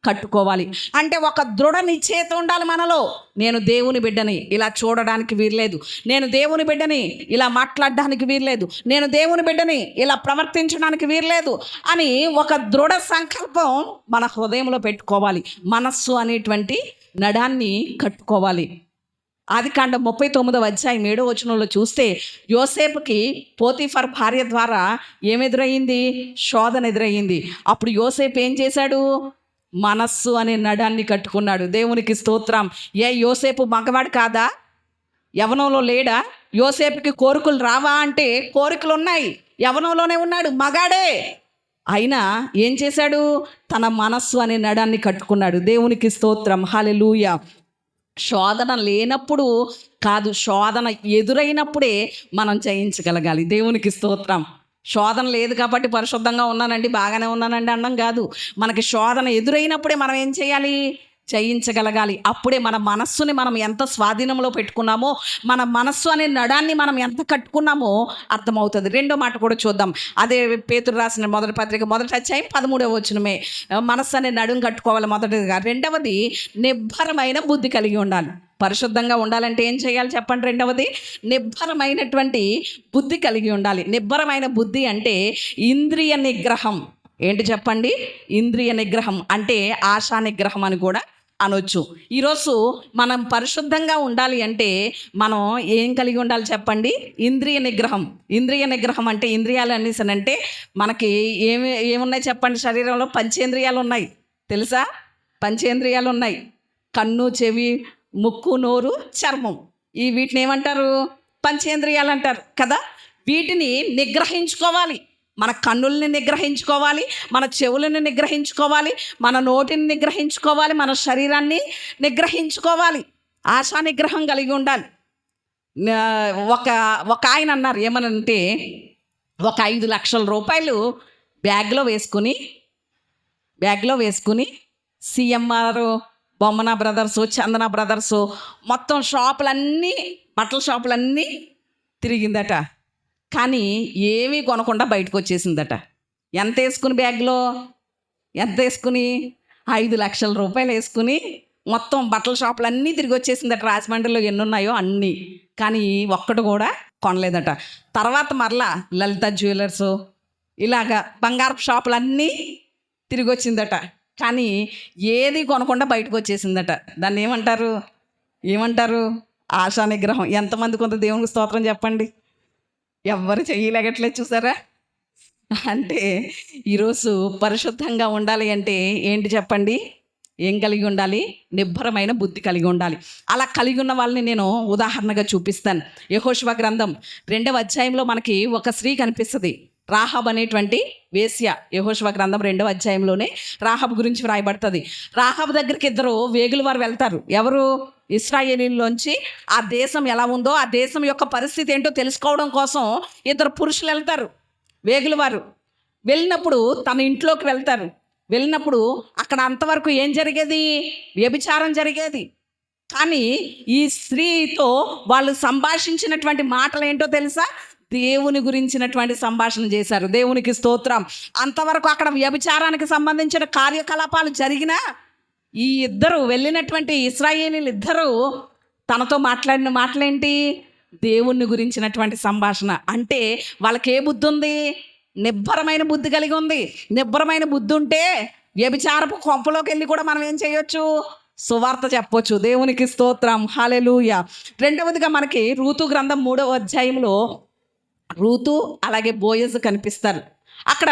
కట్టుకోవాలి. అంటే ఒక దృఢ నిశ్చయత ఉండాలి మనలో. నేను దేవుని బిడ్డని, ఇలా చూడడానికి వీల్లేదు. నేను దేవుని బిడ్డని, ఇలా మాట్లాడడానికి వీల్లేదు. నేను దేవుని బిడ్డని, ఇలా ప్రవర్తించడానికి వీల్లేదు అని ఒక దృఢ సంకల్పం మన హృదయంలో పెట్టుకోవాలి. మనస్సు అనేటువంటి నడాన్ని కట్టుకోవాలి. ఆదికాండం 39వ అధ్యాయం 7వ వచనంలో చూస్తే, యోసేపుకి పోతీఫర్ భార్య ద్వారా ఏమెదురయ్యింది? శోధన ఎదురయ్యింది. అప్పుడు యోసేపు ఏం చేశాడు? మనస్సు అనే నడాన్ని కట్టుకున్నాడు. దేవునికి స్తోత్రం. యోసేపు మగవాడు కాదా? యవనంలో లేడా? యోసేపుకి కోరికలు రావా అంటే కోరికలు ఉన్నాయి, యవనంలోనే ఉన్నాడు, మగాడే. అయినా ఏం చేశాడు? తన మనస్సు అనే నడాన్ని కట్టుకున్నాడు. దేవునికి స్తోత్రం, హల్లెలూయా. శోధన లేనప్పుడు కాదు, శోధన ఎదురైనప్పుడే మనం జయించగలగాలి. దేవునికి స్తోత్రం. శోధన లేదు కాబట్టి పరిశుద్ధంగా ఉన్నానండి, బాగానే ఉన్నానండి అన్నం కాదు. మనకి శోధన ఎదురైనప్పుడే మనం ఏం చేయాలి? జయించగలగాలి. అప్పుడే మన మనస్సుని మనం ఎంత స్వాధీనంలో పెట్టుకున్నామో, మన మనస్సు అనే నడాన్ని మనం ఎంత కట్టుకున్నామో అర్థమవుతుంది. 2వ మాట కూడా చూద్దాం. అదే పేతురు రాసిన మొదటి పత్రిక 1వ అధ్యాయం 13వ వచనమే. మనస్సు అనే నడుం కట్టుకోవాలి మొదటిగా. 2వది నిబ్బరమైన బుద్ధి కలిగి ఉండాలి. పరిశుద్ధంగా ఉండాలంటే ఏం చేయాలి చెప్పండి? 2వది నిబ్బరమైనటువంటి బుద్ధి కలిగి ఉండాలి. నిబ్బరమైన బుద్ధి అంటే ఇంద్రియ నిగ్రహం. ఏంటి చెప్పండి? ఇంద్రియ నిగ్రహం అంటే ఆశా నిగ్రహం అని కూడా అనొచ్చు. ఈరోజు మనం పరిశుద్ధంగా ఉండాలి అంటే మనం ఏం కలిగి ఉండాలి చెప్పండి? ఇంద్రియ నిగ్రహం. ఇంద్రియ నిగ్రహం అంటే ఇంద్రియాలు అనేసనంటే మనకి ఏమున్నాయి చెప్పండి? శరీరంలో పంచేంద్రియాలు ఉన్నాయి, తెలుసా? పంచేంద్రియాలు ఉన్నాయి. కన్ను, చెవి, ముక్కు, నోరు, చర్మం. వీటిని ఏమంటారు? పంచేంద్రియాలు అంటారు కదా. వీటిని నిగ్రహించుకోవాలి. మన కన్నుల్ని నిగ్రహించుకోవాలి, మన చెవులను నిగ్రహించుకోవాలి, మన నోటిని నిగ్రహించుకోవాలి, మన శరీరాన్ని నిగ్రహించుకోవాలి. ఆశా నిగ్రహం కలిగి ఉండాలి. ఒక ఆయన అన్నారు ఏమనంటే, ఒక 5 లక్షల రూపాయలు బ్యాగ్లో వేసుకుని సిఎంఆర్, బొమ్మన బ్రదర్సు, చందన బ్రదర్సు మొత్తం షాపులన్నీ, బట్టల షాపులన్నీ తిరిగిందట. కానీ ఏమీ కొనకుండా బయటకు వచ్చేసిందట. ఎంత వేసుకుని బ్యాగ్లో? ఎంత వేసుకుని? 5 లక్షల రూపాయలు వేసుకుని మొత్తం బట్టల షాపులన్నీ తిరిగి వచ్చేసిందట. రాజమండ్రిలో ఎన్ని ఉన్నాయో అన్నీ. కానీ ఒక్కటి కూడా కొనలేదట. తర్వాత మరలా లలిత జ్యువెలర్సు, ఇలాగా బంగారపు షాపులన్నీ తిరిగి వచ్చిందట. కానీ ఏది కొనకుండా బయటకు వచ్చేసిందట. దాన్ని ఏమంటారు? ఆశా నిగ్రహం. ఎంతమంది కొంత దేవునికి స్తోత్రం చెప్పండి. ఎవ్వరు చేయలేగట్లేదు, చూసారా? అంటే ఈరోజు పరిశుద్ధంగా ఉండాలి అంటే ఏంటి చెప్పండి? ఏం కలిగి ఉండాలి? నిబ్బరమైన బుద్ధి కలిగి ఉండాలి. అలా కలిగి ఉన్న వాళ్ళని నేను ఉదాహరణగా చూపిస్తాను. యెహోషువ గ్రంథం 2వ అధ్యాయంలో మనకి ఒక స్త్రీ కనిపిస్తుంది. రాహాబ్ అనేటువంటి వేశ్య. యెహోషువ గ్రంథం 2వ అధ్యాయంలోనే రాహాబ్ గురించి వ్రాయబడుతుంది. రాహాబ్ దగ్గరికి ఇద్దరు వేగుల వారు వెళ్తారు. ఎవరు? ఇశ్రాయేలీలోంచి ఆ దేశం ఎలా ఉందో, ఆ దేశం యొక్క పరిస్థితి ఏంటో తెలుసుకోవడం కోసం ఇద్దరు పురుషులు వెళ్తారు, వేగుల వారు. వెళ్ళినప్పుడు తన ఇంట్లోకి వెళ్తారు. వెళ్ళినప్పుడు అక్కడ అంతవరకు ఏం జరిగేది? వ్యభిచారం జరిగేది. కానీ ఈ స్త్రీతో వాళ్ళు సంభాషించినటువంటి మాటలు ఏంటో తెలుసా? దేవుని గురించినటువంటి సంభాషణ చేశారు. దేవునికి స్తోత్రం. అంతవరకు అక్కడ వ్యభిచారానికి సంబంధించిన కార్యకలాపాలు జరిగినా ఈ ఇద్దరు వెళ్ళినటువంటి ఇశ్రాయేలీలు ఇద్దరు తనతో మాట్లాడిన మాటలేంటి? దేవుణ్ణి గురించినటువంటి సంభాషణ. అంటే వాళ్ళకి ఏ బుద్ధి ఉంది? నిబ్బరమైన బుద్ధి కలిగి ఉంది. నిబ్బరమైన బుద్ధి ఉంటే వ్యభిచారపు కొంపలోకి వెళ్ళి కూడా మనం ఏం చేయొచ్చు? సువార్త చెప్పొచ్చు. దేవునికి స్తోత్రం. హల్లెలూయా. రెండవదిగా మనకి రూతు గ్రంథం 3వ అధ్యాయంలో రూతు అలాగే బోయజు కనిపిస్తారు. అక్కడ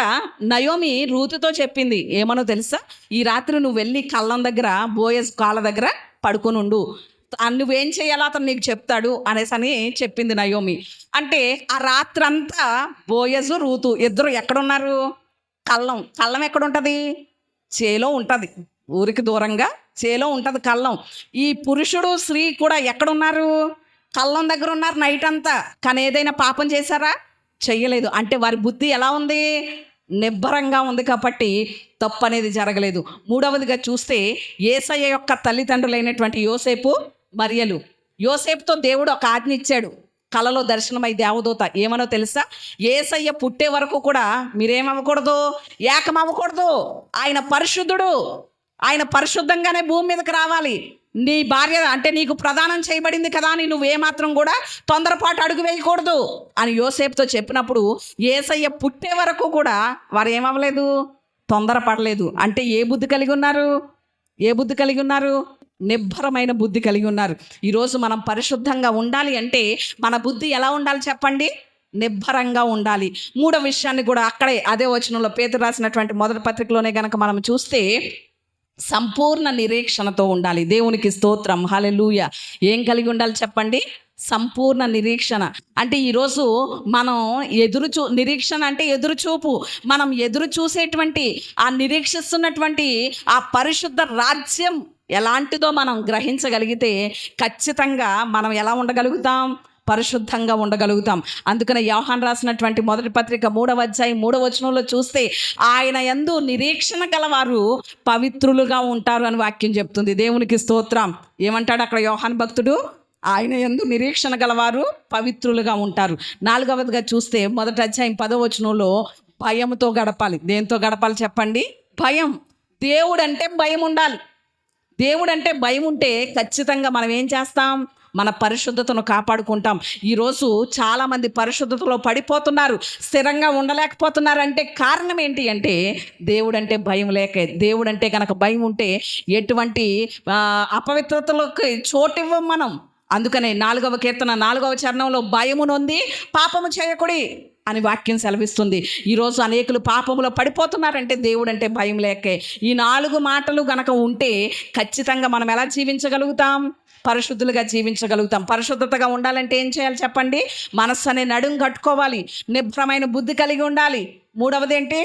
నయోమి రూతుతో చెప్పింది ఏమనో తెలుసా? ఈ రాత్రి నువ్వు వెళ్ళి కళ్ళం దగ్గర బోయజ్ కాళ్ళ దగ్గర పడుకొని ఉండు, నువ్వేం చేయాలో అతను నీకు చెప్తాడు అనేసి అని చెప్పింది నయోమి. అంటే ఆ రాత్రంతా బోయజు రూతు ఇద్దరు ఎక్కడున్నారు? కళ్ళం. కళ్ళం ఎక్కడుంటుంది? చేలో ఉంటుంది. ఊరికి దూరంగా చేలో ఉంటుంది కళ్ళం. ఈ పురుషుడు స్త్రీ కూడా ఎక్కడున్నారు? కళ్ళం దగ్గర ఉన్నారు నైట్ అంతా. కానీ ఏదైనా పాపం చేశారా? చెయ్యలేదు. అంటే వారి బుద్ధి ఎలా ఉంది? నిబ్బరంగా ఉంది. కాబట్టి తప్పు అనేది జరగలేదు. మూడవదిగా చూస్తే యేసయ్య యొక్క తల్లిదండ్రులైనటువంటి యోసేపు మరియలు. యోసేపుతో దేవుడు ఒక ఆజ్ఞ ఇచ్చాడు. కలలో దర్శనమై దేవదూత ఏమనో తెలుసా? యేసయ్య పుట్టే వరకు కూడా మీరేమవ్వకూడదు? ఏకమవ్వకూడదు. ఆయన పరిశుద్ధుడు. ఆయన పరిశుద్ధంగానే భూమి మీదకి రావాలి. నీ భార్య అంటే నీకు ప్రదానం చేయబడింది కదా అని నువ్వేమాత్రం కూడా తొందరపాటు అడుగు వేయకూడదు అని యోసేపుతో చెప్పినప్పుడు యేసయ్య పుట్టే వరకు కూడా వారు ఏమవ్వలేదు? తొందరపడలేదు. అంటే ఏ బుద్ధి కలిగి ఉన్నారు? ఏ బుద్ధి కలిగి ఉన్నారు? నిబ్బరమైన బుద్ధి కలిగి ఉన్నారు. ఈరోజు మనం పరిశుద్ధంగా ఉండాలి అంటే మన బుద్ధి ఎలా ఉండాలి చెప్పండి? నిబ్బరంగా ఉండాలి. మూడో విషయాన్ని కూడా అక్కడే అదే వచనంలో పేతురు రాసినటువంటి మొదటి పత్రికలోనే గనక మనం చూస్తే సంపూర్ణ నిరీక్షణతో ఉండాలి. దేవునికి స్తోత్రం. హల్లెలూయా. ఏం కలిగి ఉండాలి చెప్పండి? సంపూర్ణ నిరీక్షణ. అంటే ఈరోజు మనం నిరీక్షణ అంటే ఎదురుచూపు. మనం ఎదురు చూసేటువంటి ఆ నిరీక్షిస్తున్నటువంటి ఆ పరిశుద్ధ రాజ్యం ఎలాంటిదో మనం గ్రహించగలిగితే ఖచ్చితంగా మనం ఎలా ఉండగలుగుతాం? పరిశుద్ధంగా ఉండగలుగుతాం. అందుకనే యోహాను రాసినటువంటి మొదటి పత్రిక 3వ అధ్యాయం 3వ వచనంలో చూస్తే ఆయన యందు నిరీక్షణ గలవారు పవిత్రులుగా ఉంటారు అని వాక్యం చెప్తుంది. దేవునికి స్తోత్రం. ఏమంటాడు అక్కడ యోహాను భక్తుడు? ఆయన యందు నిరీక్షణ గలవారు పవిత్రులుగా ఉంటారు. 4వదిగా చూస్తే మొదటి అధ్యాయం 10వ వచనంలో భయంతో గడపాలి. దేంతో గడపాలి చెప్పండి? భయం. దేవుడు అంటే భయం ఉండాలి. దేవుడు అంటే భయం ఉంటే ఖచ్చితంగా మనం ఏం చేస్తాం? మన పరిశుద్ధతను కాపాడుకుంటాం. ఈరోజు చాలామంది పరిశుద్ధతలో పడిపోతున్నారు, స్థిరంగా ఉండలేకపోతున్నారు. అంటే కారణం ఏంటి అంటే దేవుడు అంటే భయం లేకే. దేవుడు అంటే కనుక భయం ఉంటే ఎటువంటి అపవిత్రతలకు చోటివ్వం మనం. అందుకనే 4వ కీర్తన 4వ చరణంలో భయము నొంది పాపము చేయకుడి అని వాక్యం సెలవిస్తుంది. ఈరోజు అనేకులు పాపములో పడిపోతున్నారంటే దేవుడు అంటే భయం లేకే. ఈ 4 మాటలు గనక ఉంటే ఖచ్చితంగా మనం ఎలా జీవించగలుగుతాం? పరిశుద్ధులుగా జీవించగలుగుతాం. పరిశుద్ధతగా ఉండాలంటే ఏం చేయాలి చెప్పండి? మనస్సు అనే నడుం కట్టుకోవాలి. నిబ్బరమైన బుద్ధి కలిగి ఉండాలి. మూడవది ఏంటి?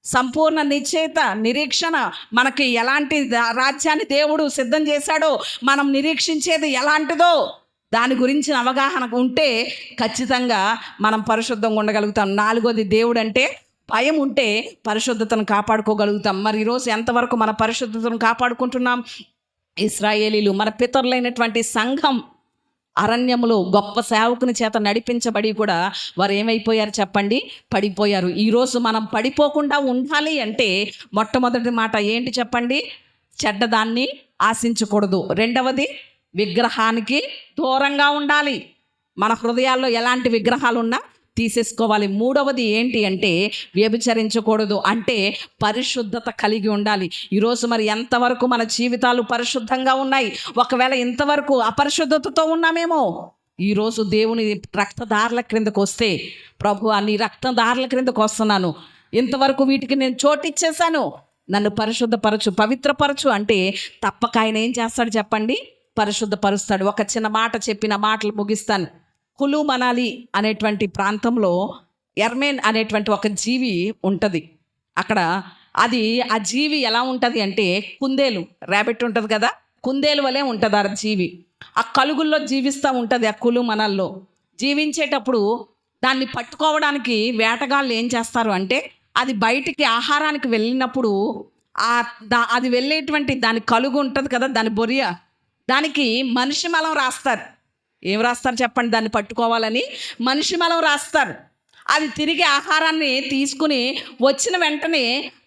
సంపూర్ణ నిశ్చయిత, నిరీక్షణ. మనకి ఎలాంటి రాజ్యాన్ని దేవుడు సిద్ధం చేశాడో, మనం నిరీక్షించేది ఎలాంటిదో దాని గురించిన అవగాహన ఉంటే ఖచ్చితంగా మనం పరిశుద్ధంగా ఉండగలుగుతాం. 4వది దేవుడు అంటే భయం ఉంటే పరిశుద్ధతను కాపాడుకోగలుగుతాం. మరి ఈరోజు ఎంతవరకు మన పరిశుద్ధతను కాపాడుకుంటున్నాం? ఇశ్రాయేలీలు మన పితరులైనటువంటి సంఘం అరణ్యములో గొప్ప సేవకుని చేత నడిపించబడి కూడా వారు ఏమైపోయారు చెప్పండి? పడిపోయారు. ఈరోజు మనం పడిపోకుండా ఉండాలి అంటే మొట్టమొదటి మాట ఏంటి చెప్పండి? చెడ్డదాన్ని ఆశించకూడదు. రెండవది విగ్రహానికి దూరంగా ఉండాలి. మన హృదయాల్లో ఎలాంటి విగ్రహాలు ఉన్నా తీసేసుకోవాలి. మూడవది ఏంటి అంటే వ్యభిచరించకూడదు. అంటే పరిశుద్ధత కలిగి ఉండాలి. ఈరోజు మరి ఎంతవరకు మన జీవితాలు పరిశుద్ధంగా ఉన్నాయి? ఒకవేళ ఇంతవరకు అపరిశుద్ధతతో ఉన్నామేమో. ఈరోజు దేవుని రక్తధారల క్రిందకు వస్తే, ప్రభువా నీ రక్తధారల క్రిందకు వస్తున్నాను, ఇంతవరకు వీటికి నేను చోటిచ్చేసాను, నన్ను పరిశుద్ధపరచు, పవిత్రపరచు అంటే తప్పక ఆయన ఏం చేస్తాడు చెప్పండి? పరిశుద్ధపరుస్తాడు. ఒక చిన్న మాట చెప్పిన మాటలు ముగిస్తాను. కులు మనాలి అనేటువంటి ప్రాంతంలో ఎర్మేన్ అనేటువంటి ఒక జీవి ఉంటుంది అక్కడ. అది ఆ జీవి ఎలా ఉంటుంది అంటే కుందేలు, ర్యాబిట్ ఉంటుంది కదా, కుందేలు వలె ఉంటుంది ఆ జీవి. ఆ కలుగుల్లో జీవిస్తూ ఉంటుంది ఆ కులు మనల్లో. జీవించేటప్పుడు దాన్ని పట్టుకోవడానికి వేటగాళ్ళు ఏం చేస్తారు అంటే, అది బయటికి ఆహారానికి వెళ్ళినప్పుడు అది వెళ్ళేటువంటి దాని కలుగు ఉంటుంది కదా, దాని బొరియ, దానికి మనిషి మలం రాస్తారు. ఏం రాస్తారు చెప్పండి? దాన్ని పట్టుకోవాలని మనిషి మలం రాస్తారు. అది తిరిగి ఆహారాన్ని తీసుకుని వచ్చిన వెంటనే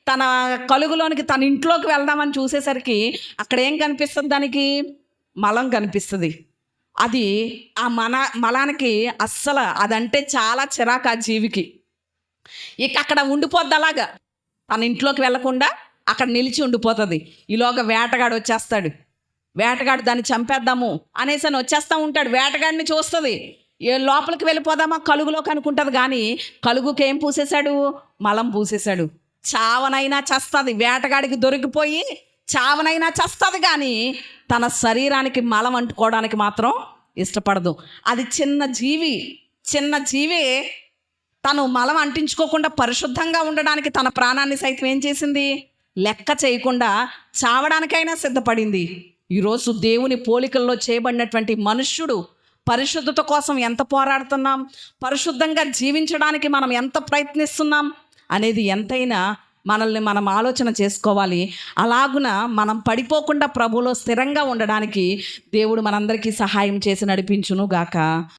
తన కలుగులోనికి, తన ఇంట్లోకి వెళ్దామని చూసేసరికి అక్కడ ఏం కనిపిస్తుంది? దానికి మలం కనిపిస్తుంది. అది ఆ మలానికి అస్సలు అదంటే చాలా చిరాకు ఆ జీవికి. ఇక అక్కడ ఉండిపోద్ది అలాగా, తన ఇంట్లోకి వెళ్లకుండా అక్కడ నిలిచి ఉండిపోతుంది. ఈలోగా వేటగాడు వచ్చేస్తాడు. వేటగాడు దాన్ని చంపేద్దాము అనేసి అని వచ్చేస్తూ ఉంటాడు. వేటగాడిని చూస్తుంది, లోపలికి వెళ్ళిపోదామా కలుగులోకి అనుకుంటుంది. కానీ కలుగుకి ఏం పూసేశాడు? మలం పూసేశాడు. చావనైనా చస్తుంది, వేటగాడికి దొరికిపోయి చావనైనా చస్తుంది, కానీ తన శరీరానికి మలం అంటుకోవడానికి మాత్రం ఇష్టపడదు. అది చిన్న జీవి తను మలం అంటించుకోకుండా పరిశుద్ధంగా ఉండడానికి తన ప్రాణాన్ని సైతం ఏం చేసింది? లెక్క చేయకుండా చావడానికైనా సిద్ధపడింది. ఈరోజు దేవుని పోలికల్లో చేయబడినటువంటి మనుష్యుడు పరిశుద్ధత కోసం ఎంత పోరాడుతున్నాం, పరిశుద్ధంగా జీవించడానికి మనం ఎంత ప్రయత్నిస్తున్నాం అనేది ఎంతైనా మనల్ని మనం ఆలోచన చేసుకోవాలి. అలాగున మనం పడిపోకుండా ప్రభువులో స్థిరంగా ఉండడానికి దేవుడు మనందరికీ సహాయం చేసి నడిపించును గాక.